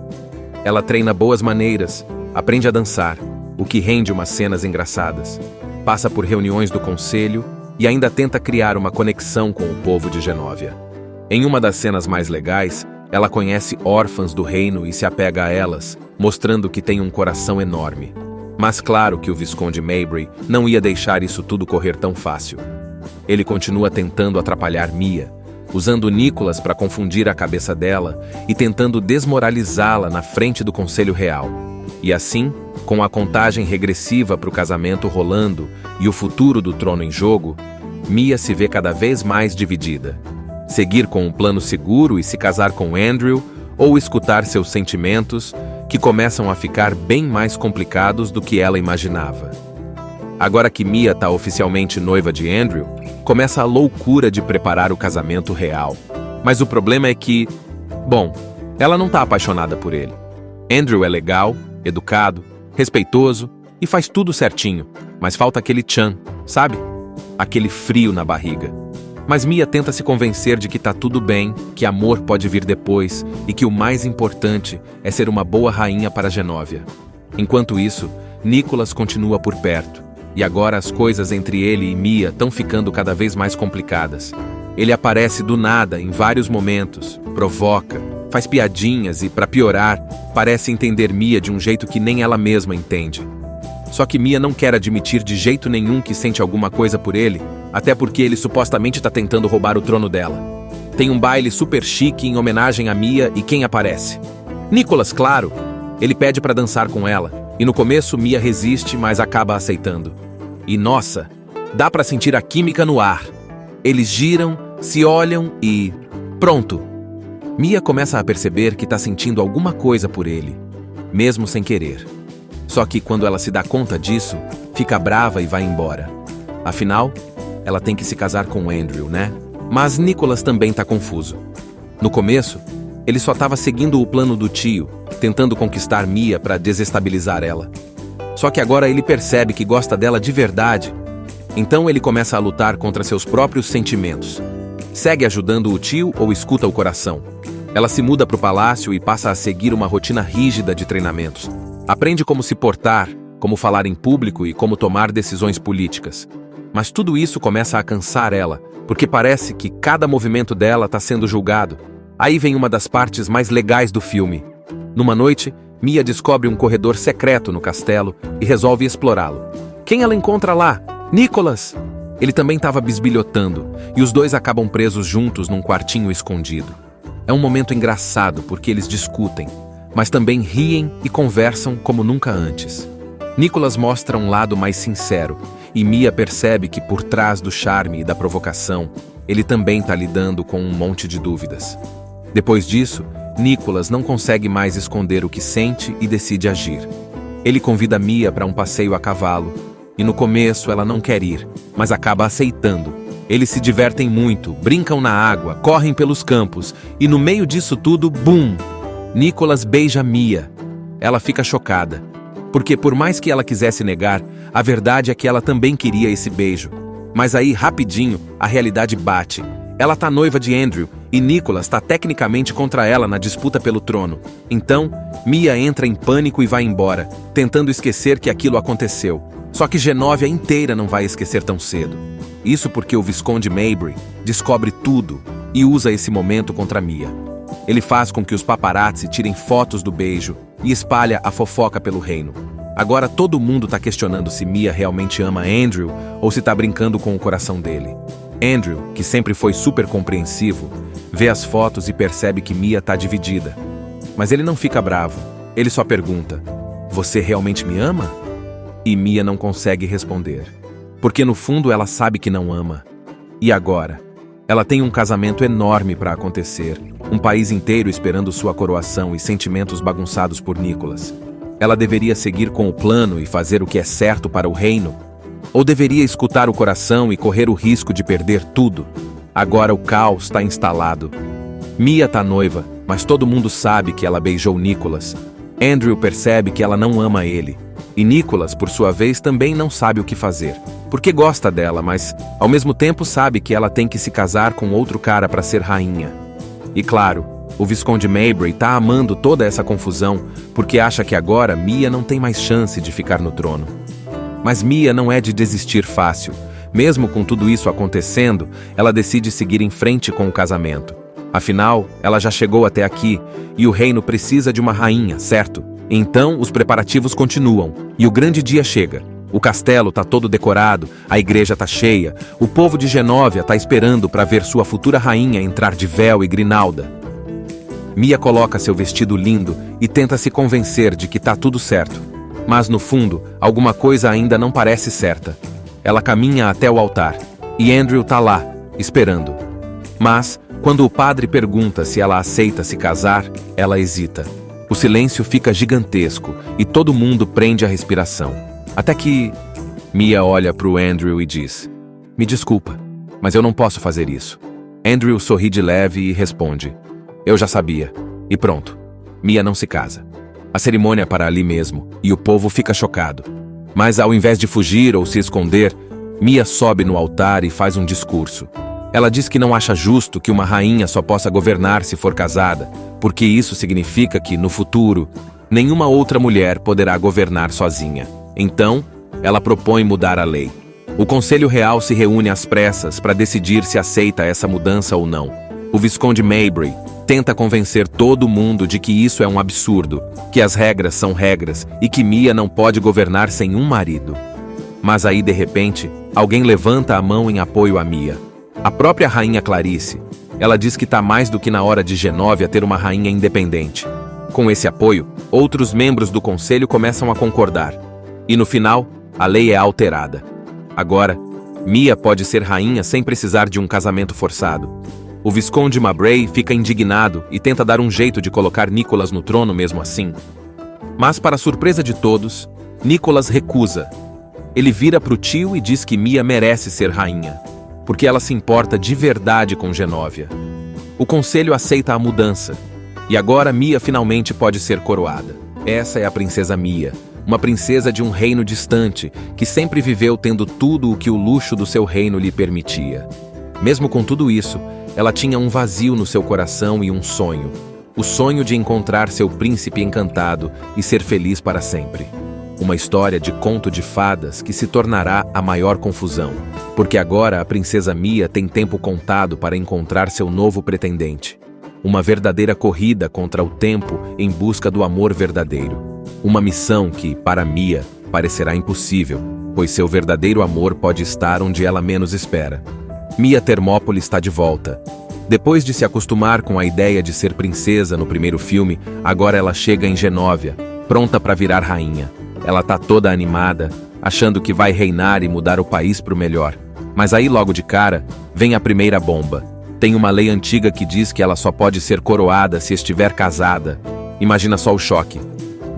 Ela treina boas maneiras, aprende a dançar, o que rende umas cenas engraçadas. Passa por reuniões do conselho e ainda tenta criar uma conexão com o povo de Genóvia. Em uma das cenas mais legais, ela conhece órfãs do reino e se apega a elas, mostrando que tem um coração enorme. Mas claro que o Visconde Mabry não ia deixar isso tudo correr tão fácil. Ele continua tentando atrapalhar Mia, usando Nicholas para confundir a cabeça dela e tentando desmoralizá-la na frente do Conselho Real. E assim, com a contagem regressiva para o casamento rolando e o futuro do trono em jogo, Mia se vê cada vez mais dividida. Seguir com um plano seguro e se casar com Andrew, ou escutar seus sentimentos, que começam a ficar bem mais complicados do que ela imaginava. Agora que Mia está oficialmente noiva de Andrew, começa a loucura de preparar o casamento real. Mas o problema é que, bom, ela não tá apaixonada por ele. Andrew é legal, educado, respeitoso e faz tudo certinho, mas falta aquele tchan, sabe? Aquele frio na barriga. Mas Mia tenta se convencer de que tá tudo bem, que amor pode vir depois e que o mais importante é ser uma boa rainha para Genovia. Enquanto isso, Nicholas continua por perto, e agora as coisas entre ele e Mia estão ficando cada vez mais complicadas. Ele aparece do nada em vários momentos, provoca, faz piadinhas e, para piorar, parece entender Mia de um jeito que nem ela mesma entende. Só que Mia não quer admitir de jeito nenhum que sente alguma coisa por ele, até porque ele supostamente está tentando roubar o trono dela. Tem um baile super chique em homenagem a Mia e quem aparece? Nicholas, claro! Ele pede para dançar com ela, e no começo Mia resiste, mas acaba aceitando. E nossa, dá para sentir a química no ar. Eles giram, se olham e... pronto! Mia começa a perceber que está sentindo alguma coisa por ele, mesmo sem querer. Só que quando ela se dá conta disso, fica brava e vai embora. Afinal, ela tem que se casar com Andrew, né? Mas Nicholas também está confuso. No começo, ele só estava seguindo o plano do tio, tentando conquistar Mia para desestabilizar ela. Só que agora ele percebe que gosta dela de verdade. Então ele começa a lutar contra seus próprios sentimentos. Segue ajudando o tio ou escuta o coração? Ela se muda para o palácio e passa a seguir uma rotina rígida de treinamentos. Aprende como se portar, como falar em público e como tomar decisões políticas. Mas tudo isso começa a cansar ela, porque parece que cada movimento dela está sendo julgado. Aí vem uma das partes mais legais do filme. Numa noite, Mia descobre um corredor secreto no castelo e resolve explorá-lo. Quem ela encontra lá? Nicholas! Ele também estava bisbilhotando, e os dois acabam presos juntos num quartinho escondido. É um momento engraçado porque eles discutem, mas também riem e conversam como nunca antes. Nicholas mostra um lado mais sincero, e Mia percebe que por trás do charme e da provocação, ele também está lidando com um monte de dúvidas. Depois disso, Nicholas não consegue mais esconder o que sente e decide agir. Ele convida Mia para um passeio a cavalo, e no começo ela não quer ir, mas acaba aceitando. Eles se divertem muito, brincam na água, correm pelos campos, e no meio disso tudo, bum! Nicholas beija Mia. Ela fica chocada, porque por mais que ela quisesse negar, a verdade é que ela também queria esse beijo. Mas aí, rapidinho, a realidade bate. Ela tá noiva de Andrew, e Nicholas tá tecnicamente contra ela na disputa pelo trono. Então, Mia entra em pânico e vai embora, tentando esquecer que aquilo aconteceu. Só que Genovia inteira não vai esquecer tão cedo. Isso porque o Visconde Maybury descobre tudo e usa esse momento contra Mia. Ele faz com que os paparazzi tirem fotos do beijo e espalha a fofoca pelo reino. Agora todo mundo tá questionando se Mia realmente ama Andrew ou se tá brincando com o coração dele. Andrew, que sempre foi super compreensivo, vê as fotos e percebe que Mia tá dividida. Mas ele não fica bravo. Ele só pergunta: "Você realmente me ama?" E Mia não consegue responder. Porque no fundo ela sabe que não ama. E agora? Ela tem um casamento enorme para acontecer, um país inteiro esperando sua coroação e sentimentos bagunçados por Nicholas. Ela deveria seguir com o plano e fazer o que é certo para o reino? Ou deveria escutar o coração e correr o risco de perder tudo? Agora o caos está instalado. Mia tá noiva, mas todo mundo sabe que ela beijou Nicholas. Andrew percebe que ela não ama ele. E Nicholas, por sua vez, também não sabe o que fazer. Porque gosta dela, mas ao mesmo tempo sabe que ela tem que se casar com outro cara para ser rainha. E claro, o Visconde Maybury tá amando toda essa confusão porque acha que agora Mia não tem mais chance de ficar no trono. Mas Mia não é de desistir fácil. Mesmo com tudo isso acontecendo, ela decide seguir em frente com o casamento. Afinal, ela já chegou até aqui e o reino precisa de uma rainha, certo? Então, os preparativos continuam e o grande dia chega. O castelo tá todo decorado, a igreja tá cheia, o povo de Genovia tá esperando para ver sua futura rainha entrar de véu e grinalda. Mia coloca seu vestido lindo e tenta se convencer de que tá tudo certo. Mas no fundo, alguma coisa ainda não parece certa. Ela caminha até o altar e Andrew tá lá, esperando. Mas, quando o padre pergunta se ela aceita se casar, ela hesita. O silêncio fica gigantesco e todo mundo prende a respiração. Até que Mia olha para o Andrew e diz: "Me desculpa, mas eu não posso fazer isso." Andrew sorri de leve e responde: eu já sabia. E pronto. Mia não se casa. A cerimônia é para ali mesmo, e o povo fica chocado. Mas ao invés de fugir ou se esconder, Mia sobe no altar e faz um discurso. Ela diz que não acha justo que uma rainha só possa governar se for casada, porque isso significa que, no futuro, nenhuma outra mulher poderá governar sozinha. Então, ela propõe mudar a lei. O Conselho Real se reúne às pressas para decidir se aceita essa mudança ou não. O Visconde Mabry tenta convencer todo mundo de que isso é um absurdo, que as regras são regras e que Mia não pode governar sem um marido. Mas aí, de repente, alguém levanta a mão em apoio a Mia. A própria rainha Clarice. Ela diz que está mais do que na hora de Genóvia ter uma rainha independente. Com esse apoio, outros membros do conselho começam a concordar. E no final, a lei é alterada. Agora, Mia pode ser rainha sem precisar de um casamento forçado. O Visconde Mabray fica indignado e tenta dar um jeito de colocar Nicholas no trono mesmo assim. Mas, para surpresa de todos, Nicholas recusa. Ele vira para o tio e diz que Mia merece ser rainha, porque ela se importa de verdade com Genóvia. O conselho aceita a mudança, e agora Mia finalmente pode ser coroada. Essa é a princesa Mia, uma princesa de um reino distante, que sempre viveu tendo tudo o que o luxo do seu reino lhe permitia. Mesmo com tudo isso, ela tinha um vazio no seu coração e um sonho. O sonho de encontrar seu príncipe encantado e ser feliz para sempre. Uma história de conto de fadas que se tornará a maior confusão, porque agora a princesa Mia tem tempo contado para encontrar seu novo pretendente. Uma verdadeira corrida contra o tempo em busca do amor verdadeiro. Uma missão que, para Mia, parecerá impossível, pois seu verdadeiro amor pode estar onde ela menos espera. Mia Thermopylae está de volta. Depois de se acostumar com a ideia de ser princesa no primeiro filme, agora ela chega em Genóvia, pronta para virar rainha. Ela está toda animada, achando que vai reinar e mudar o país para o melhor. Mas aí logo de cara, vem a primeira bomba. Tem uma lei antiga que diz que ela só pode ser coroada se estiver casada. Imagina só o choque.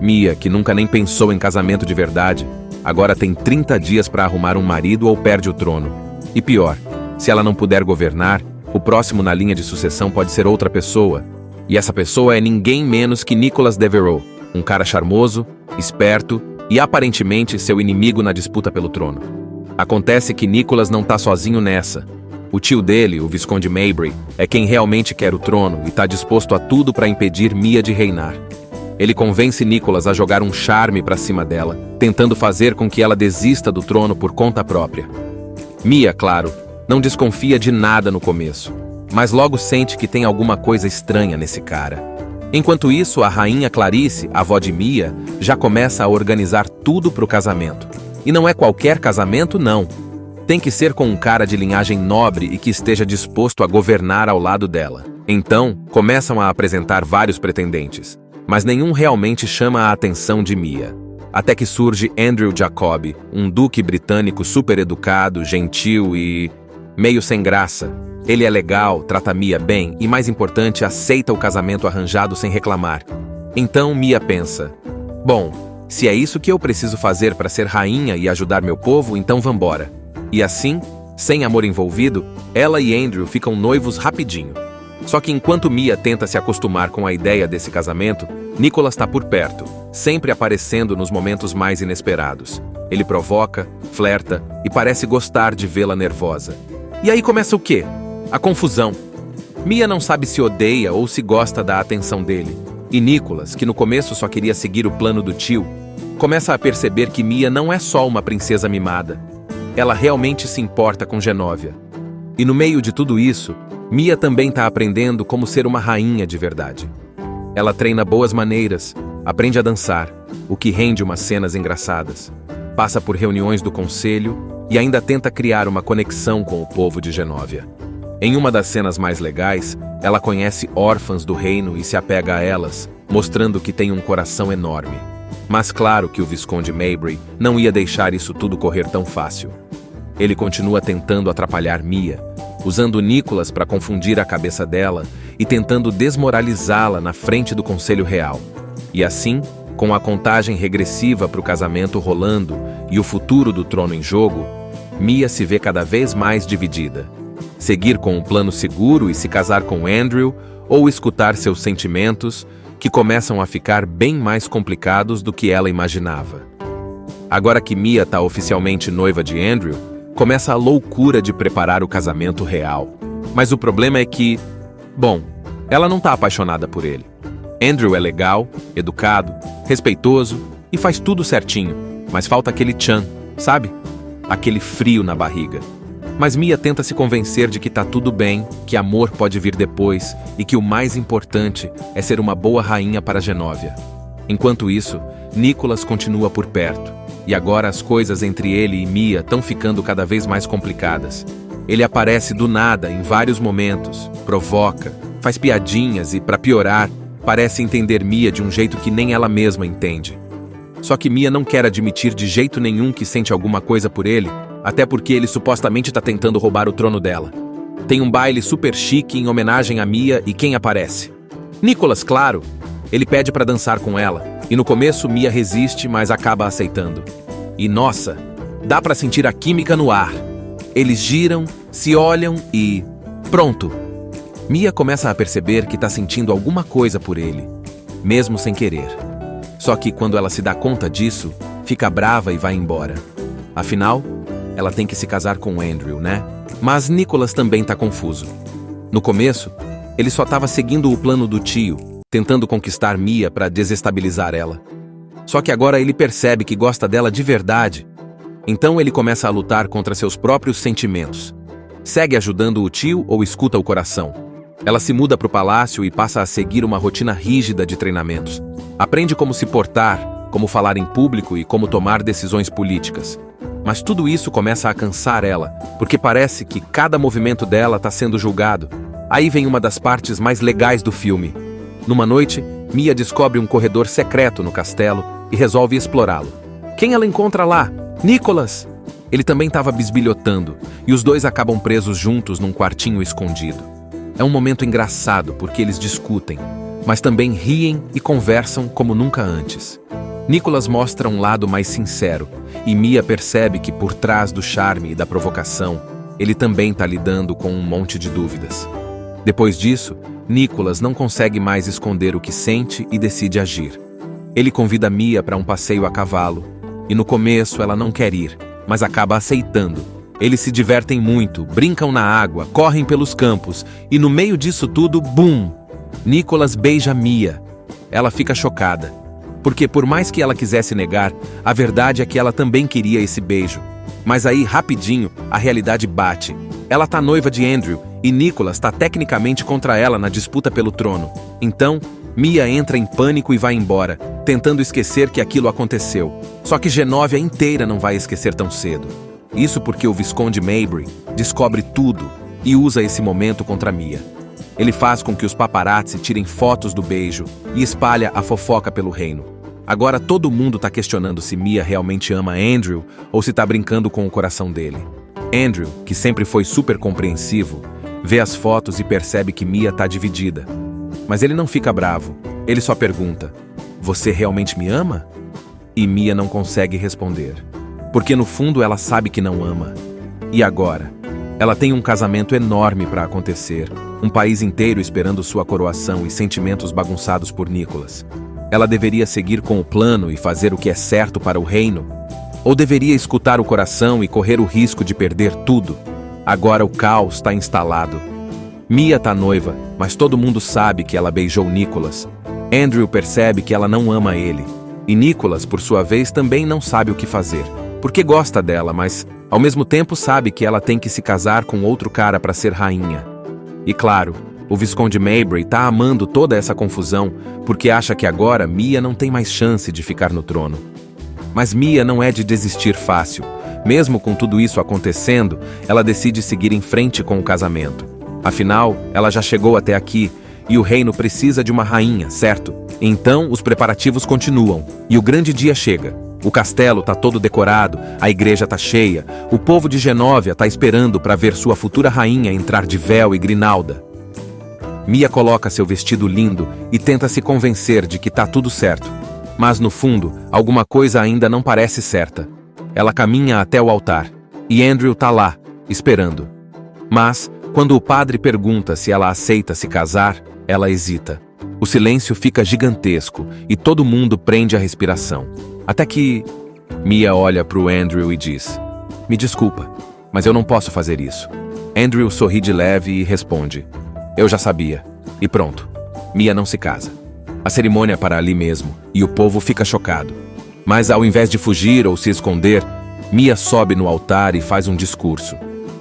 Mia, que nunca nem pensou em casamento de verdade, agora tem 30 dias para arrumar um marido ou perde o trono. E pior, se ela não puder governar, o próximo na linha de sucessão pode ser outra pessoa. E essa pessoa é ninguém menos que Nicholas Devereux, um cara charmoso, esperto e aparentemente seu inimigo na disputa pelo trono. Acontece que Nicholas não tá sozinho nessa. O tio dele, o Visconde Mabry, é quem realmente quer o trono e está disposto a tudo para impedir Mia de reinar. Ele convence Nicholas a jogar um charme para cima dela, tentando fazer com que ela desista do trono por conta própria. Mia, claro, não desconfia de nada no começo, mas logo sente que tem alguma coisa estranha nesse cara. Enquanto isso, a rainha Clarice, avó de Mia, já começa a organizar tudo para o casamento. E não é qualquer casamento, não. Tem que ser com um cara de linhagem nobre e que esteja disposto a governar ao lado dela. Então, começam a apresentar vários pretendentes, mas nenhum realmente chama a atenção de Mia. Até que surge Andrew Jacob, um duque britânico super educado, gentil e meio sem graça. Ele é legal, trata Mia bem e, mais importante, aceita o casamento arranjado sem reclamar. Então Mia pensa: bom, se é isso que eu preciso fazer para ser rainha e ajudar meu povo, então vambora. E assim, sem amor envolvido, ela e Andrew ficam noivos rapidinho. Só que enquanto Mia tenta se acostumar com a ideia desse casamento, Nicholas está por perto, sempre aparecendo nos momentos mais inesperados. Ele provoca, flerta e parece gostar de vê-la nervosa. E aí começa o quê? A confusão. Mia não sabe se odeia ou se gosta da atenção dele. E Nicholas, que no começo só queria seguir o plano do tio, começa a perceber que Mia não é só uma princesa mimada. Ela realmente se importa com Genóvia. E no meio de tudo isso, Mia também está aprendendo como ser uma rainha de verdade. Ela treina boas maneiras, aprende a dançar, o que rende umas cenas engraçadas. Passa por reuniões do conselho e ainda tenta criar uma conexão com o povo de Genóvia. Em uma das cenas mais legais, ela conhece órfãs do reino e se apega a elas, mostrando que tem um coração enorme. Mas claro que o Visconde Mabry não ia deixar isso tudo correr tão fácil. Ele continua tentando atrapalhar Mia, usando Nicholas para confundir a cabeça dela e tentando desmoralizá-la na frente do Conselho Real. E assim, com a contagem regressiva para o casamento rolando e o futuro do trono em jogo, Mia se vê cada vez mais dividida. Seguir com um plano seguro e se casar com Andrew, ou escutar seus sentimentos, que começam a ficar bem mais complicados do que ela imaginava. Agora que Mia está oficialmente noiva de Andrew, começa a loucura de preparar o casamento real. Mas o problema é que, bom, ela não está apaixonada por ele. Andrew é legal, educado, respeitoso e faz tudo certinho, mas falta aquele tchan, sabe? Aquele frio na barriga. Mas Mia tenta se convencer de que tá tudo bem, que amor pode vir depois e que o mais importante é ser uma boa rainha para Genóvia. Enquanto isso, Nicholas continua por perto, e agora as coisas entre ele e Mia estão ficando cada vez mais complicadas. Ele aparece do nada em vários momentos, provoca, faz piadinhas e, para piorar, parece entender Mia de um jeito que nem ela mesma entende. Só que Mia não quer admitir de jeito nenhum que sente alguma coisa por ele, até porque ele supostamente está tentando roubar o trono dela. Tem um baile super chique em homenagem a Mia e quem aparece? Nicholas, claro! Ele pede para dançar com ela, e no começo Mia resiste, mas acaba aceitando. E nossa, dá para sentir a química no ar. Eles giram, se olham e... pronto! Mia começa a perceber que está sentindo alguma coisa por ele, mesmo sem querer. Só que quando ela se dá conta disso, fica brava e vai embora. Afinal, ela tem que se casar com Andrew, né? Mas Nicholas também tá confuso. No começo, ele só estava seguindo o plano do tio, tentando conquistar Mia para desestabilizar ela. Só que agora ele percebe que gosta dela de verdade. Então ele começa a lutar contra seus próprios sentimentos. Segue ajudando o tio ou escuta o coração? Ela se muda para o palácio e passa a seguir uma rotina rígida de treinamentos. Aprende como se portar, como falar em público e como tomar decisões políticas. Mas tudo isso começa a cansar ela, porque parece que cada movimento dela está sendo julgado. Aí vem uma das partes mais legais do filme. Numa noite, Mia descobre um corredor secreto no castelo e resolve explorá-lo. Quem ela encontra lá? Nicholas! Ele também estava bisbilhotando, e os dois acabam presos juntos num quartinho escondido. É um momento engraçado porque eles discutem, mas também riem e conversam como nunca antes. Nicholas mostra um lado mais sincero, e Mia percebe que por trás do charme e da provocação, ele também está lidando com um monte de dúvidas. Depois disso, Nicholas não consegue mais esconder o que sente e decide agir. Ele convida Mia para um passeio a cavalo, e no começo ela não quer ir, mas acaba aceitando. Eles se divertem muito, brincam na água, correm pelos campos, e no meio disso tudo, bum! Nicholas beija Mia. Ela fica chocada. Porque por mais que ela quisesse negar, a verdade é que ela também queria esse beijo. Mas aí, rapidinho, a realidade bate. Ela tá noiva de Andrew e Nicholas tá tecnicamente contra ela na disputa pelo trono. Então, Mia entra em pânico e vai embora, tentando esquecer que aquilo aconteceu. Só que Genóvia inteira não vai esquecer tão cedo. Isso porque o Visconde Mabry descobre tudo e usa esse momento contra Mia. Ele faz com que os paparazzi tirem fotos do beijo e espalha a fofoca pelo reino. Agora todo mundo tá questionando se Mia realmente ama Andrew ou se tá brincando com o coração dele. Andrew, que sempre foi super compreensivo, vê as fotos e percebe que Mia tá dividida. Mas ele não fica bravo, ele só pergunta: "Você realmente me ama?" E Mia não consegue responder, porque no fundo ela sabe que não ama. E agora? Ela tem um casamento enorme para acontecer, um país inteiro esperando sua coroação e sentimentos bagunçados por Nicholas. Ela deveria seguir com o plano e fazer o que é certo para o reino? Ou deveria escutar o coração e correr o risco de perder tudo? Agora o caos está instalado. Mia tá noiva, mas todo mundo sabe que ela beijou Nicholas. Andrew percebe que ela não ama ele. E Nicholas, por sua vez, também não sabe o que fazer. Porque gosta dela, mas ao mesmo tempo sabe que ela tem que se casar com outro cara para ser rainha. E claro, o Visconde Mabry tá amando toda essa confusão porque acha que agora Mia não tem mais chance de ficar no trono. Mas Mia não é de desistir fácil. Mesmo com tudo isso acontecendo, ela decide seguir em frente com o casamento. Afinal, ela já chegou até aqui e o reino precisa de uma rainha, certo? Então, os preparativos continuam e o grande dia chega. O castelo tá todo decorado, a igreja tá cheia, o povo de Genóvia tá esperando para ver sua futura rainha entrar de véu e grinalda. Mia coloca seu vestido lindo e tenta se convencer de que tá tudo certo. Mas no fundo, alguma coisa ainda não parece certa. Ela caminha até o altar, e Andrew tá lá, esperando. Mas, Quando o padre pergunta se ela aceita se casar, ela hesita. O silêncio fica gigantesco e todo mundo prende a respiração. Até que Mia olha para o Andrew e diz: "Me desculpa, mas eu não posso fazer isso." Andrew sorri de leve e responde: "Eu já sabia." E pronto, Mia não se casa. A cerimônia é para ali mesmo e o povo fica chocado. Mas ao invés de fugir ou se esconder, Mia sobe no altar e faz um discurso.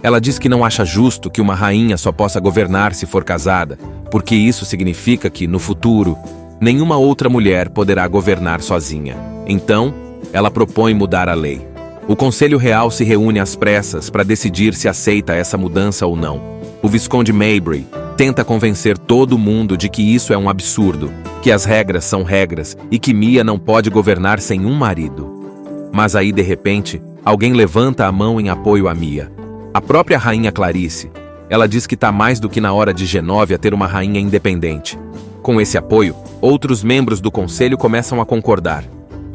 Ela diz que não acha justo que uma rainha só possa governar se for casada, porque isso significa que, no futuro, nenhuma outra mulher poderá governar sozinha. Então, ela propõe mudar a lei. O Conselho Real se reúne às pressas para decidir se aceita essa mudança ou não. O Visconde Mabry tenta convencer todo mundo de que isso é um absurdo, que as regras são regras e que Mia não pode governar sem um marido. Mas aí, de repente, alguém levanta a mão em apoio a Mia. A própria rainha Clarice. Ela diz que está mais do que na hora de Genóvia ter uma rainha independente. Com esse apoio, outros membros do conselho começam a concordar.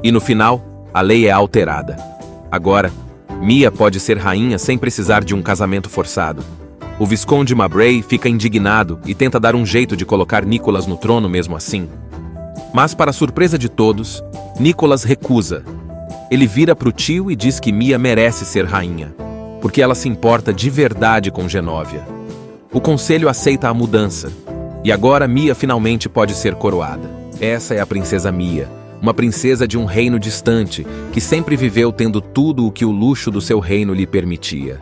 E no final, a lei é alterada. Agora, Mia pode ser rainha sem precisar de um casamento forçado. O Visconde Mabray fica indignado e tenta dar um jeito de colocar Nicholas no trono mesmo assim. Mas, para surpresa de todos, Nicholas recusa. Ele vira para o tio e diz que Mia merece ser rainha, porque ela se importa de verdade com Genóvia. O conselho aceita a mudança, e agora Mia finalmente pode ser coroada. Essa é a princesa Mia, uma princesa de um reino distante, que sempre viveu tendo tudo o que o luxo do seu reino lhe permitia.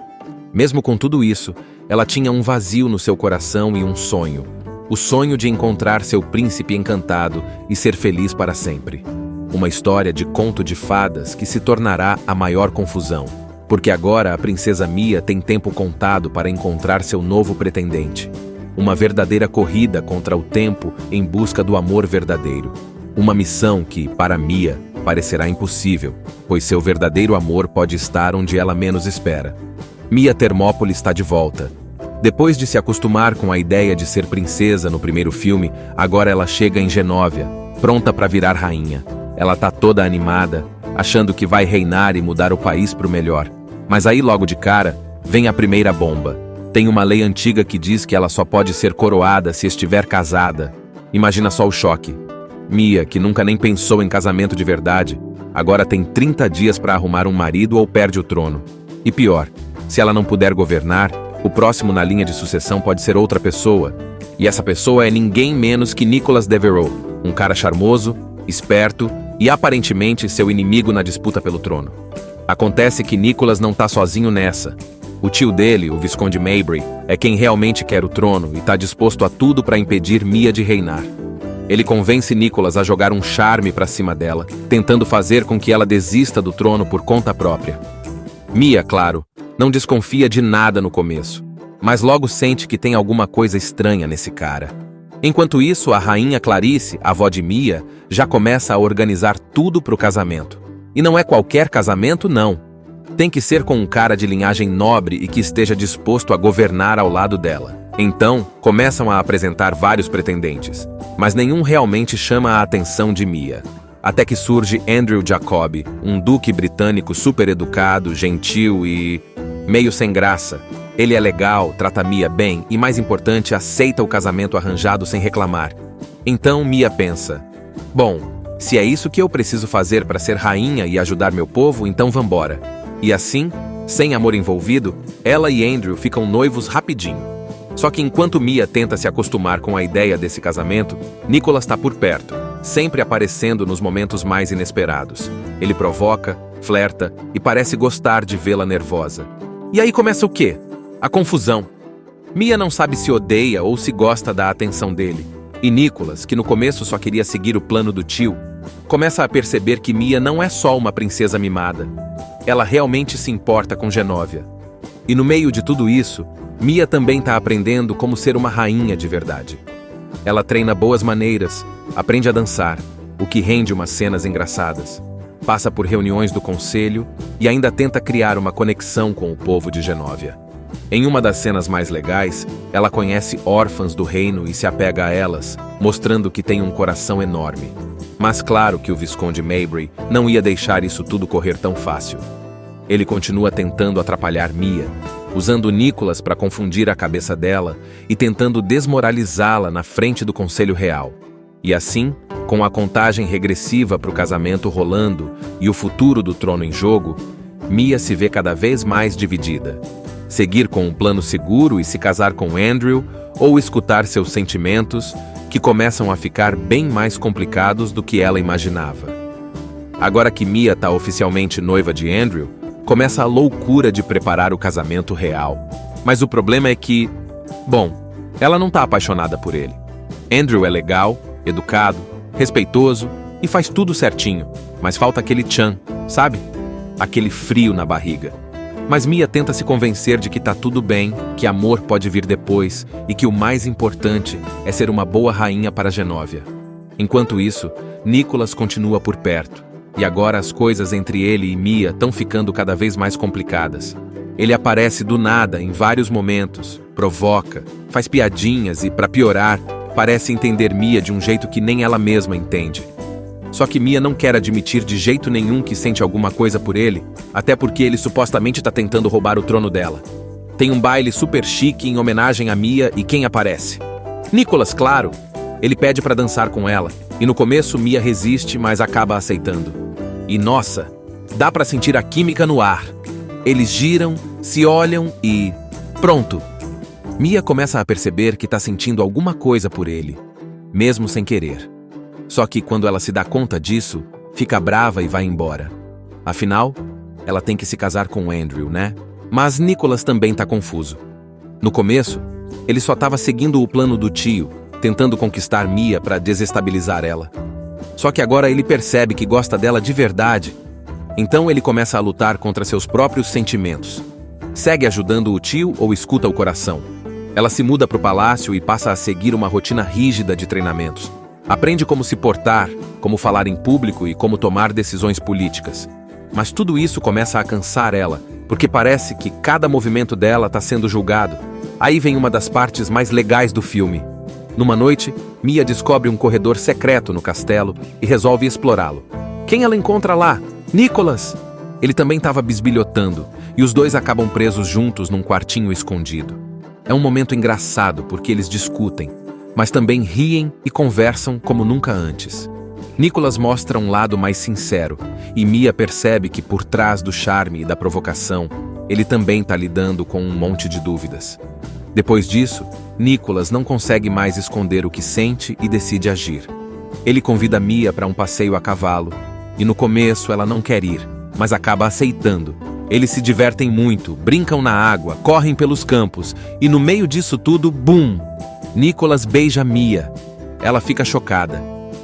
Mesmo com tudo isso, ela tinha um vazio no seu coração e um sonho. O sonho de encontrar seu príncipe encantado e ser feliz para sempre. Uma história de conto de fadas que se tornará a maior confusão. Porque agora a princesa Mia tem tempo contado para encontrar seu novo pretendente. Uma verdadeira corrida contra o tempo em busca do amor verdadeiro. Uma missão que, para Mia, parecerá impossível, pois seu verdadeiro amor pode estar onde ela menos espera. Mia Thermopylae está de volta. Depois de se acostumar com a ideia de ser princesa no primeiro filme, agora ela chega em Genóvia, pronta para virar rainha. Ela tá toda animada, achando que vai reinar e mudar o país para o melhor. Mas aí logo de cara, vem a primeira bomba. Tem uma lei antiga que diz que ela só pode ser coroada se estiver casada. Imagina só o choque. Mia, que nunca nem pensou em casamento de verdade, agora tem 30 dias para arrumar um marido ou perde o trono. E pior, se ela não puder governar, o próximo na linha de sucessão pode ser outra pessoa. E essa pessoa é ninguém menos que Nicholas Devereux, um cara charmoso, esperto e aparentemente seu inimigo na disputa pelo trono. Acontece que Nicholas não tá sozinho nessa. O tio dele, o Visconde Mabry, é quem realmente quer o trono e tá disposto a tudo para impedir Mia de reinar. Ele convence Nicholas a jogar um charme para cima dela, tentando fazer com que ela desista do trono por conta própria. Mia, claro, não desconfia de nada no começo, mas logo sente que tem alguma coisa estranha nesse cara. Enquanto isso, a rainha Clarice, avó de Mia, já começa a organizar tudo para o casamento. E não é qualquer casamento, não. Tem que ser com um cara de linhagem nobre e que esteja disposto a governar ao lado dela. Então, começam a apresentar vários pretendentes, mas nenhum realmente chama a atenção de Mia. Até que surge Andrew Jacob, um duque britânico super educado, gentil e meio sem graça. Ele é legal, trata Mia bem e, mais importante, aceita o casamento arranjado sem reclamar. Então Mia pensa: bom, se é isso que eu preciso fazer para ser rainha e ajudar meu povo, então vambora. E assim, sem amor envolvido, ela e Andrew ficam noivos rapidinho. Só que enquanto Mia tenta se acostumar com a ideia desse casamento, Nicholas está por perto, sempre aparecendo nos momentos mais inesperados. Ele provoca, flerta e parece gostar de vê-la nervosa. E aí começa o quê? A confusão. Mia não sabe se odeia ou se gosta da atenção dele. E Nicholas, que no começo só queria seguir o plano do tio, começa a perceber que Mia não é só uma princesa mimada. Ela realmente se importa com Genóvia. E no meio de tudo isso, Mia também está aprendendo como ser uma rainha de verdade. Ela treina boas maneiras, aprende a dançar, o que rende umas cenas engraçadas. Passa por reuniões do conselho e ainda tenta criar uma conexão com o povo de Genóvia. Em uma das cenas mais legais, ela conhece órfãs do reino e se apega a elas, mostrando que tem um coração enorme. Mas claro que o Visconde Mabry não ia deixar isso tudo correr tão fácil. Ele continua tentando atrapalhar Mia, usando Nicholas para confundir a cabeça dela e tentando desmoralizá-la na frente do Conselho Real. E assim, com a contagem regressiva para o casamento rolando e o futuro do trono em jogo, Mia se vê cada vez mais dividida. Seguir com um plano seguro e se casar com Andrew, ou escutar seus sentimentos, que começam a ficar bem mais complicados do que ela imaginava. Agora que Mia está oficialmente noiva de Andrew, começa a loucura de preparar o casamento real. Mas o problema é que, bom, ela não está apaixonada por ele. Andrew é legal, educado, respeitoso e faz tudo certinho, mas falta aquele tchan, sabe? Aquele frio na barriga. Mas Mia tenta se convencer de que tá tudo bem, que amor pode vir depois e que o mais importante é ser uma boa rainha para Genovia. Enquanto isso, Nicholas continua por perto, e agora as coisas entre ele e Mia estão ficando cada vez mais complicadas. Ele aparece do nada em vários momentos, provoca, faz piadinhas e, para piorar, parece entender Mia de um jeito que nem ela mesma entende. Só que Mia não quer admitir de jeito nenhum que sente alguma coisa por ele, até porque ele supostamente está tentando roubar o trono dela. Tem um baile super chique em homenagem a Mia e quem aparece? Nicholas, claro! Ele pede para dançar com ela, e no começo Mia resiste, mas acaba aceitando. E nossa, dá para sentir a química no ar. Eles giram, se olham e... pronto! Mia começa a perceber que está sentindo alguma coisa por ele, mesmo sem querer. Só que quando ela se dá conta disso, fica brava e vai embora. Afinal, ela tem que se casar com Andrew, né? Mas Nicholas também tá confuso. No começo, ele só estava seguindo o plano do tio, tentando conquistar Mia para desestabilizar ela. Só que agora ele percebe que gosta dela de verdade. Então ele começa a lutar contra seus próprios sentimentos. Segue ajudando o tio ou escuta o coração? Ela se muda para o palácio e passa a seguir uma rotina rígida de treinamentos. Aprende como se portar, como falar em público e como tomar decisões políticas. Mas tudo isso começa a cansar ela, porque parece que cada movimento dela está sendo julgado. Aí vem uma das partes mais legais do filme. Numa noite, Mia descobre um corredor secreto no castelo e resolve explorá-lo. Quem ela encontra lá? Nicholas! Ele também estava bisbilhotando, e os dois acabam presos juntos num quartinho escondido. É um momento engraçado porque eles discutem, mas também riem e conversam como nunca antes. Nicholas mostra um lado mais sincero, e Mia percebe que por trás do charme e da provocação, ele também está lidando com um monte de dúvidas. Depois disso, Nicholas não consegue mais esconder o que sente e decide agir. Ele convida Mia para um passeio a cavalo, e no começo ela não quer ir, mas acaba aceitando. Eles se divertem muito, brincam na água, correm pelos campos, e no meio disso tudo, bum! Nicholas beija Mia. Ela fica chocada,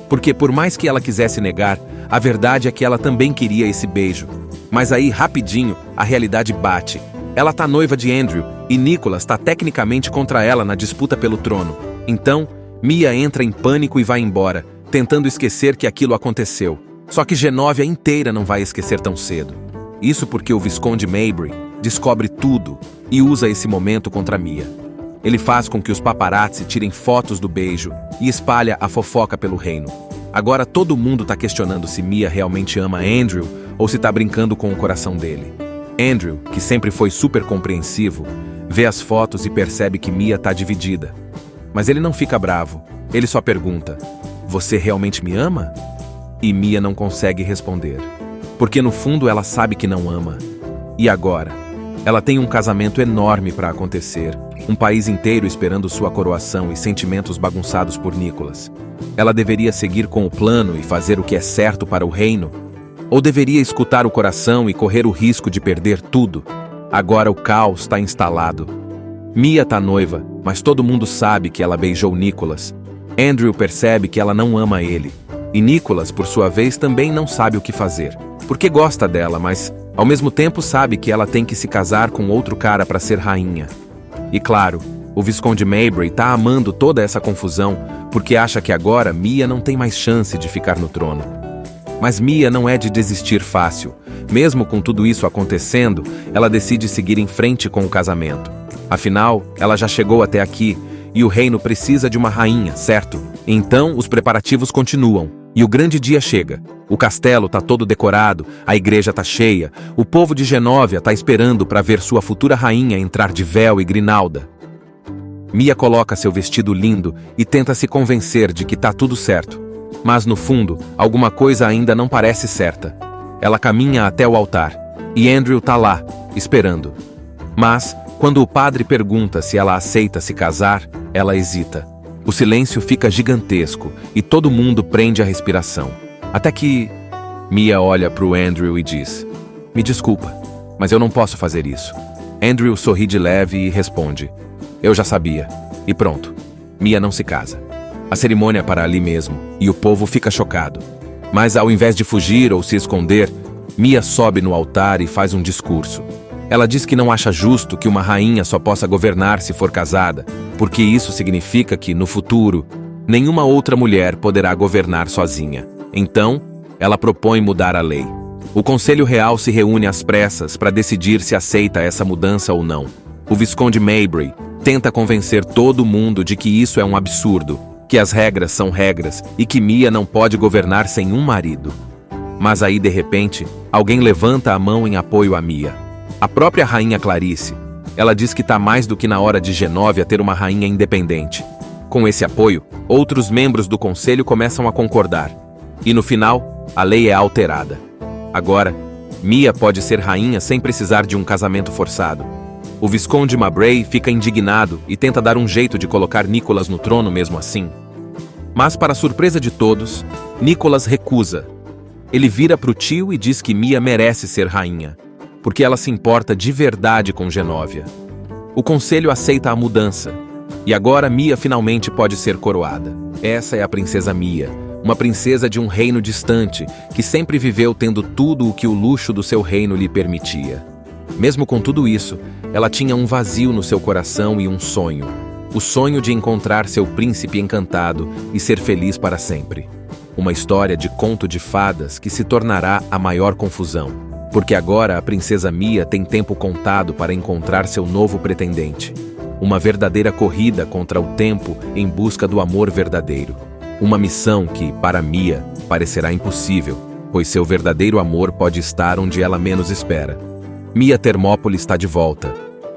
porque por mais que ela quisesse negar, a verdade é que ela também queria esse beijo. Mas aí, rapidinho, a realidade bate. Ela tá noiva de Andrew, e Nicholas tá tecnicamente contra ela na disputa pelo trono. Então, Mia entra em pânico e vai embora, tentando esquecer que aquilo aconteceu. Só que Genovia inteira não vai esquecer tão cedo. Isso porque o Visconde Mabry descobre tudo e usa esse momento contra Mia. Ele faz com que os paparazzi tirem fotos do beijo e espalha a fofoca pelo reino. Agora todo mundo tá questionando se Mia realmente ama Andrew ou se tá brincando com o coração dele. Andrew, que sempre foi super compreensivo, vê as fotos e percebe que Mia tá dividida. Mas ele não fica bravo, ele só pergunta: "Você realmente me ama?" E Mia não consegue responder, porque no fundo ela sabe que não ama. E agora? Ela tem um casamento enorme para acontecer, um país inteiro esperando sua coroação e sentimentos bagunçados por Nicholas. Ela deveria seguir com o plano e fazer o que é certo para o reino? Ou deveria escutar o coração e correr o risco de perder tudo? Agora o caos está instalado. Mia está noiva, mas todo mundo sabe que ela beijou Nicholas. Andrew percebe que ela não ama ele. E Nicholas, por sua vez, também não sabe o que fazer. Porque gosta dela, mas, ao mesmo tempo, sabe que ela tem que se casar com outro cara para ser rainha. E claro, o Visconde Mabry tá amando toda essa confusão, porque acha que agora Mia não tem mais chance de ficar no trono. Mas Mia não é de desistir fácil. Mesmo com tudo isso acontecendo, ela decide seguir em frente com o casamento. Afinal, ela já chegou até aqui, e o reino precisa de uma rainha, certo? Então, os preparativos continuam. E o grande dia chega. O castelo tá todo decorado, a igreja tá cheia, o povo de Genóvia tá esperando para ver sua futura rainha entrar de véu e grinalda. Mia coloca seu vestido lindo e tenta se convencer de que tá tudo certo. Mas no fundo, alguma coisa ainda não parece certa. Ela caminha até o altar, e Andrew tá lá, esperando. Mas, quando o padre pergunta se ela aceita se casar, ela hesita. O silêncio fica gigantesco e todo mundo prende a respiração. Até que Mia olha pro Andrew e diz: "Me desculpa, mas eu não posso fazer isso." Andrew sorri de leve e responde: "Eu já sabia." E pronto. Mia não se casa. A cerimônia é para ali mesmo, e o povo fica chocado. Mas ao invés de fugir ou se esconder, Mia sobe no altar e faz um discurso. Ela diz que não acha justo que uma rainha só possa governar se for casada, porque isso significa que, no futuro, nenhuma outra mulher poderá governar sozinha. Então, ela propõe mudar a lei. O Conselho Real se reúne às pressas para decidir se aceita essa mudança ou não. O Visconde Mabray tenta convencer todo mundo de que isso é um absurdo, que as regras são regras e que Mia não pode governar sem um marido. Mas aí, de repente, alguém levanta a mão em apoio a Mia. A própria rainha Clarice. Ela diz que está mais do que na hora de Genóvia ter uma rainha independente. Com esse apoio, outros membros do conselho começam a concordar. E no final, a lei é alterada. Agora, Mia pode ser rainha sem precisar de um casamento forçado. O Visconde Mabray fica indignado e tenta dar um jeito de colocar Nicholas no trono mesmo assim. Mas, para surpresa de todos, Nicholas recusa. Ele vira para o tio e diz que Mia merece ser rainha, porque ela se importa de verdade com Genóvia. O conselho aceita a mudança, e agora Mia finalmente pode ser coroada. Essa é a princesa Mia, uma princesa de um reino distante, que sempre viveu tendo tudo o que o luxo do seu reino lhe permitia. Mesmo com tudo isso, ela tinha um vazio no seu coração e um sonho. O sonho de encontrar seu príncipe encantado e ser feliz para sempre. Uma história de conto de fadas que se tornará a maior confusão. Porque agora a princesa Mia tem tempo contado para encontrar seu novo pretendente. Uma verdadeira corrida contra o tempo em busca do amor verdadeiro. Uma missão que, para Mia, parecerá impossível, pois seu verdadeiro amor pode estar onde ela menos espera. Mia Thermópyle está de volta.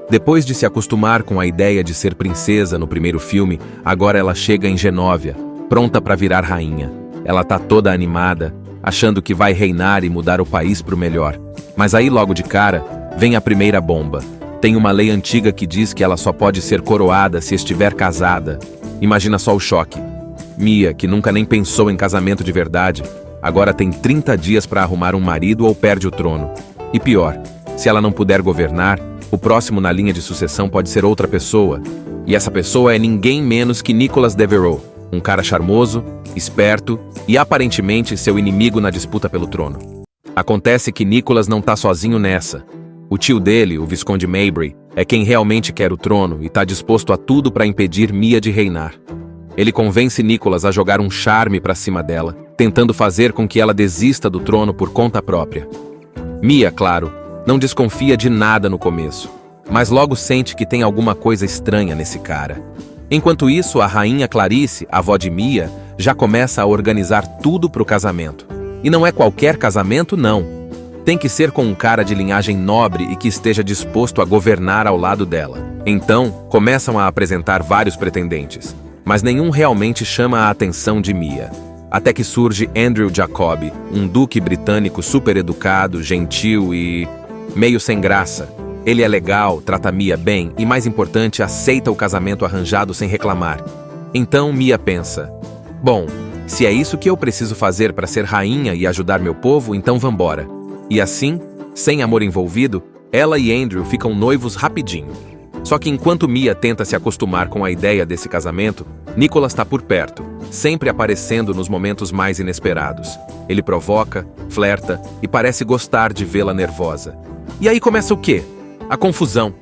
Depois de se acostumar com a ideia de ser princesa no primeiro filme, agora ela chega em Genóvia, pronta para virar rainha. Ela tá toda animada, achando que vai reinar e mudar o país para o melhor. Mas aí logo de cara, vem a primeira bomba. Tem uma lei antiga que diz que ela só pode ser coroada se estiver casada. Imagina só o choque. Mia, que nunca nem pensou em casamento de verdade, agora tem 30 dias para arrumar um marido ou perde o trono. E pior, se ela não puder governar, o próximo na linha de sucessão pode ser outra pessoa. E essa pessoa é ninguém menos que Nicholas Devereux, um cara charmoso, esperto e aparentemente seu inimigo na disputa pelo trono. Acontece que Nicholas não tá sozinho nessa. O tio dele, o Visconde Mabray, é quem realmente quer o trono e tá disposto a tudo para impedir Mia de reinar. Ele convence Nicholas a jogar um charme para cima dela, tentando fazer com que ela desista do trono por conta própria. Mia, claro, não desconfia de nada no começo, mas logo sente que tem alguma coisa estranha nesse cara. Enquanto isso, a rainha Clarice, avó de Mia, já começa a organizar tudo para o casamento. E não é qualquer casamento, não. Tem que ser com um cara de linhagem nobre e que esteja disposto a governar ao lado dela. Então, começam a apresentar vários pretendentes, mas nenhum realmente chama a atenção de Mia. Até que surge Andrew Jacob, um duque britânico super educado, gentil e meio sem graça. Ele é legal, trata Mia bem e, mais importante, aceita o casamento arranjado sem reclamar. Então Mia pensa: bom, se é isso que eu preciso fazer para ser rainha e ajudar meu povo, então vambora. E assim, sem amor envolvido, ela e Andrew ficam noivos rapidinho. Só que enquanto Mia tenta se acostumar com a ideia desse casamento, Nicholas está por perto, sempre aparecendo nos momentos mais inesperados. Ele provoca, flerta e parece gostar de vê-la nervosa. E aí começa o quê? A confusão.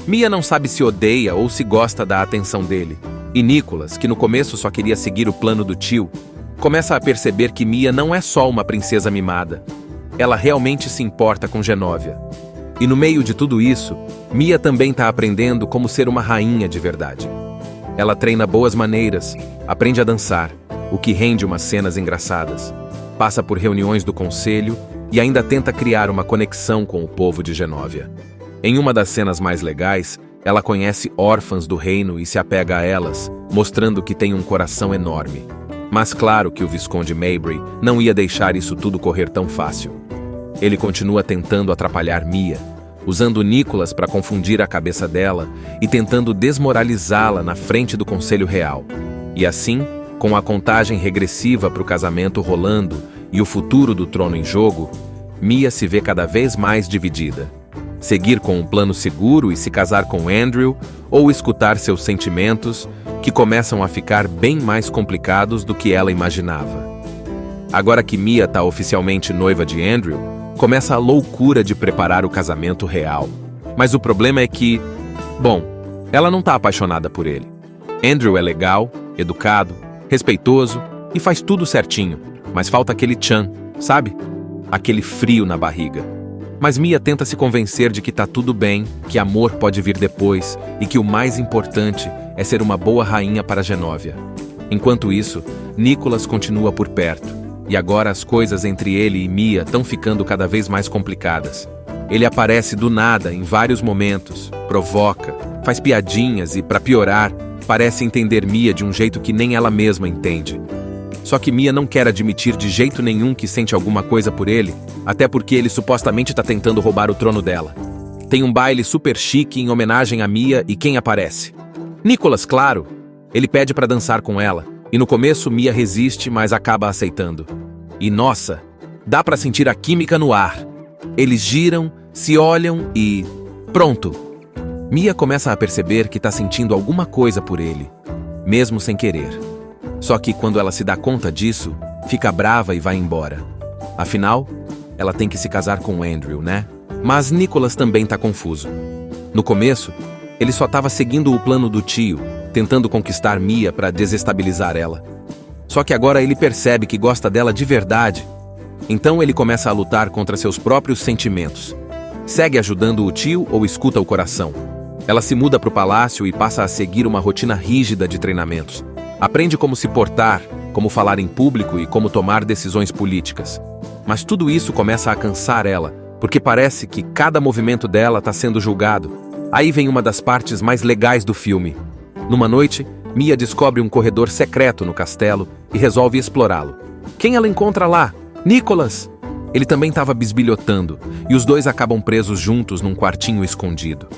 Mia não sabe se odeia ou se gosta da atenção dele. E Nicholas, que no começo só queria seguir o plano do tio, começa a perceber que Mia não é só uma princesa mimada. Ela realmente se importa com Genóvia. E no meio de tudo isso, Mia também está aprendendo como ser uma rainha de verdade. Ela treina boas maneiras, aprende a dançar, o que rende umas cenas engraçadas. Passa por reuniões do conselho e ainda tenta criar uma conexão com o povo de Genóvia. Em uma das cenas mais legais, ela conhece órfãs do reino e se apega a elas, mostrando que tem um coração enorme. Mas claro que o Visconde Mabry não ia deixar isso tudo correr tão fácil. Ele continua tentando atrapalhar Mia, usando Nicholas para confundir a cabeça dela e tentando desmoralizá-la na frente do Conselho Real. E assim, com a contagem regressiva para o casamento rolando e o futuro do trono em jogo, Mia se vê cada vez mais dividida. Seguir com um plano seguro e se casar com Andrew, ou escutar seus sentimentos, que começam a ficar bem mais complicados do que ela imaginava. Agora que Mia está oficialmente noiva de Andrew, começa a loucura de preparar o casamento real. Mas o problema é que, bom, ela não está apaixonada por ele. Andrew é legal, educado, respeitoso e faz tudo certinho, mas falta aquele tchan, sabe? Aquele frio na barriga. Mas Mia tenta se convencer de que tá tudo bem, que amor pode vir depois e que o mais importante é ser uma boa rainha para Genóvia. Enquanto isso, Nicholas continua por perto, e agora as coisas entre ele e Mia estão ficando cada vez mais complicadas. Ele aparece do nada em vários momentos, provoca, faz piadinhas e, para piorar, parece entender Mia de um jeito que nem ela mesma entende. Só que Mia não quer admitir de jeito nenhum que sente alguma coisa por ele, até porque ele supostamente está tentando roubar o trono dela. Tem um baile super chique em homenagem a Mia e quem aparece? Nicholas, claro! Ele pede para dançar com ela, e no começo Mia resiste, mas acaba aceitando. E nossa, dá para sentir a química no ar. Eles giram, se olham e... pronto! Mia começa a perceber que está sentindo alguma coisa por ele, mesmo sem querer. Só que quando ela se dá conta disso, fica brava e vai embora. Afinal, ela tem que se casar com Andrew, né? Mas Nicholas também tá confuso. No começo, ele só estava seguindo o plano do tio, tentando conquistar Mia para desestabilizar ela. Só que agora ele percebe que gosta dela de verdade. Então ele começa a lutar contra seus próprios sentimentos. Segue ajudando o tio ou escuta o coração? Ela se muda para o palácio e passa a seguir uma rotina rígida de treinamentos. Aprende como se portar, como falar em público e como tomar decisões políticas. Mas tudo isso começa a cansar ela, porque parece que cada movimento dela está sendo julgado. Aí vem uma das partes mais legais do filme. Numa noite, Mia descobre um corredor secreto no castelo e resolve explorá-lo. Quem ela encontra lá? Nicholas! Ele também estava bisbilhotando, e os dois acabam presos juntos num quartinho escondido.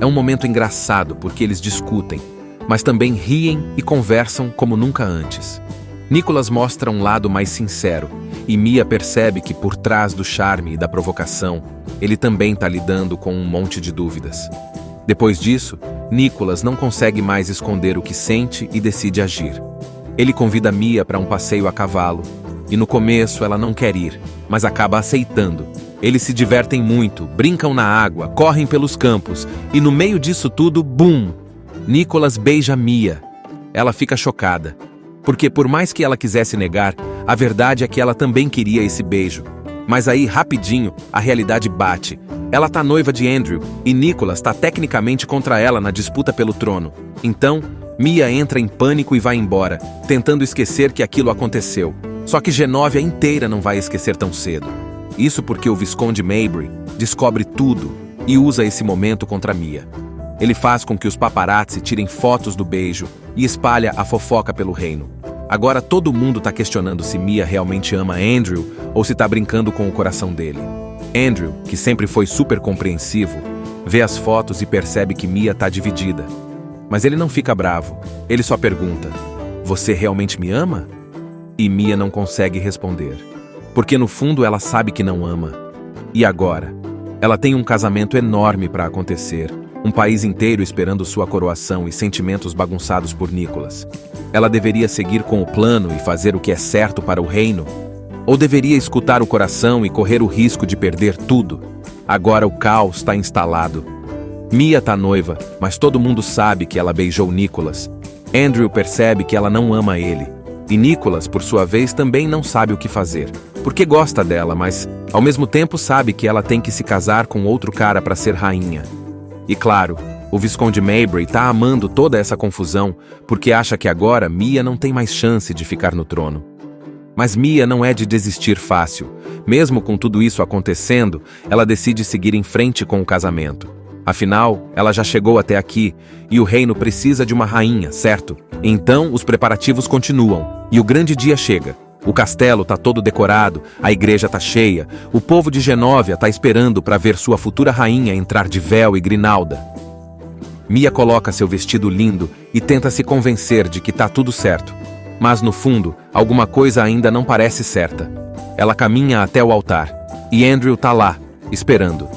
É um momento engraçado porque eles discutem, mas também riem e conversam como nunca antes. Nicholas mostra um lado mais sincero, e Mia percebe que por trás do charme e da provocação, ele também está lidando com um monte de dúvidas. Depois disso, Nicholas não consegue mais esconder o que sente e decide agir. Ele convida Mia para um passeio a cavalo, e no começo ela não quer ir, mas acaba aceitando. Eles se divertem muito, brincam na água, correm pelos campos, e no meio disso tudo, bum! Nicholas beija Mia. Ela fica chocada, porque por mais que ela quisesse negar, a verdade é que ela também queria esse beijo. Mas aí, rapidinho, a realidade bate. Ela tá noiva de Andrew, e Nicholas tá tecnicamente contra ela na disputa pelo trono. Então, Mia entra em pânico e vai embora, tentando esquecer que aquilo aconteceu. Só que Genóvia inteira não vai esquecer tão cedo. Isso porque o Visconde Mabry descobre tudo e usa esse momento contra Mia. Ele faz com que os paparazzi tirem fotos do beijo e espalha a fofoca pelo reino. Agora todo mundo tá questionando se Mia realmente ama Andrew ou se tá brincando com o coração dele. Andrew, que sempre foi super compreensivo, vê as fotos e percebe que Mia tá dividida. Mas ele não fica bravo, ele só pergunta: "Você realmente me ama?" E Mia não consegue responder, porque no fundo ela sabe que não ama. E agora? Ela tem um casamento enorme para acontecer, um país inteiro esperando sua coroação e sentimentos bagunçados por Nicholas. Ela deveria seguir com o plano e fazer o que é certo para o reino? Ou deveria escutar o coração e correr o risco de perder tudo? Agora o caos está instalado. Mia tá noiva, mas todo mundo sabe que ela beijou Nicholas. Andrew percebe que ela não ama ele. E Nicholas, por sua vez, também não sabe o que fazer. Porque gosta dela, mas, ao mesmo tempo, sabe que ela tem que se casar com outro cara para ser rainha. E claro, O Visconde Mabray tá amando toda essa confusão porque acha que agora Mia não tem mais chance de ficar no trono. Mas Mia não é de desistir fácil. Mesmo com tudo isso acontecendo, ela decide seguir em frente com o casamento. Afinal, ela já chegou até aqui e o reino precisa de uma rainha, certo? Então, os preparativos continuam e o grande dia chega. O castelo tá todo decorado, a igreja tá cheia, o povo de Genóvia tá esperando para ver sua futura rainha entrar de véu e grinalda. Mia coloca seu vestido lindo e tenta se convencer de que tá tudo certo. Mas no fundo, alguma coisa ainda não parece certa. Ela caminha até o altar e Andrew tá lá, esperando.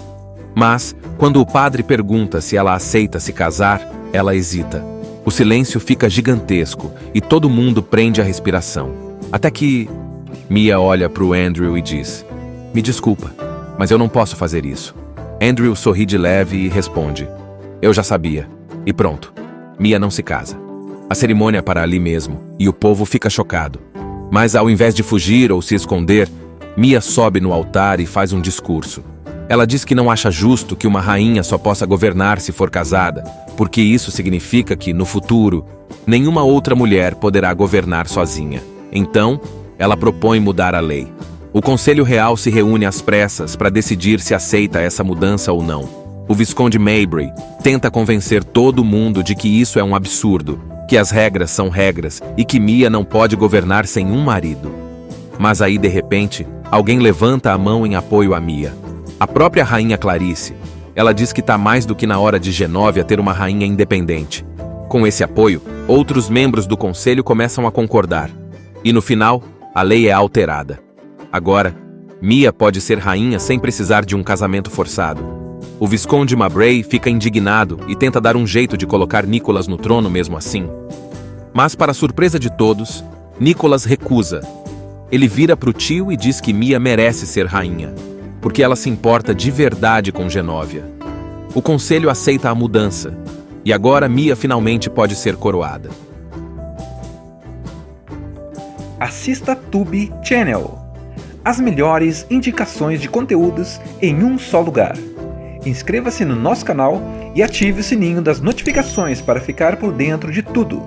Mas, quando o padre pergunta se ela aceita se casar, ela hesita. O silêncio fica gigantesco e todo mundo prende a respiração. Até que Mia olha pro Andrew e diz: "Me desculpa, mas eu não posso fazer isso." Andrew sorri de leve e responde: "Eu já sabia." E pronto, Mia não se casa. A cerimônia é para ali mesmo, e o povo fica chocado. Mas ao invés de fugir ou se esconder, Mia sobe no altar e faz um discurso. Ela diz que não acha justo que uma rainha só possa governar se for casada, porque isso significa que, no futuro, nenhuma outra mulher poderá governar sozinha. Então, ela propõe mudar a lei. O Conselho Real se reúne às pressas para decidir se aceita essa mudança ou não. O Visconde Mabray tenta convencer todo mundo de que isso é um absurdo, que as regras são regras e que Mia não pode governar sem um marido. Mas aí, de repente, alguém levanta a mão em apoio a Mia. A própria rainha Clarice. Ela diz que está mais do que na hora de Genóvia ter uma rainha independente. Com esse apoio, outros membros do conselho começam a concordar. E no final, a lei é alterada. Agora, Mia pode ser rainha sem precisar de um casamento forçado. O Visconde Mabray fica indignado e tenta dar um jeito de colocar Nicholas no trono mesmo assim. Mas, para surpresa de todos, Nicholas recusa. Ele vira pro tio e diz que Mia merece ser rainha, porque ela se importa de verdade com Genóvia. O conselho aceita a mudança, e agora Mia finalmente pode ser coroada. Assista Tube Channel. As melhores indicações de conteúdos em um só lugar. Inscreva-se no nosso canal e ative o sininho das notificações para ficar por dentro de tudo.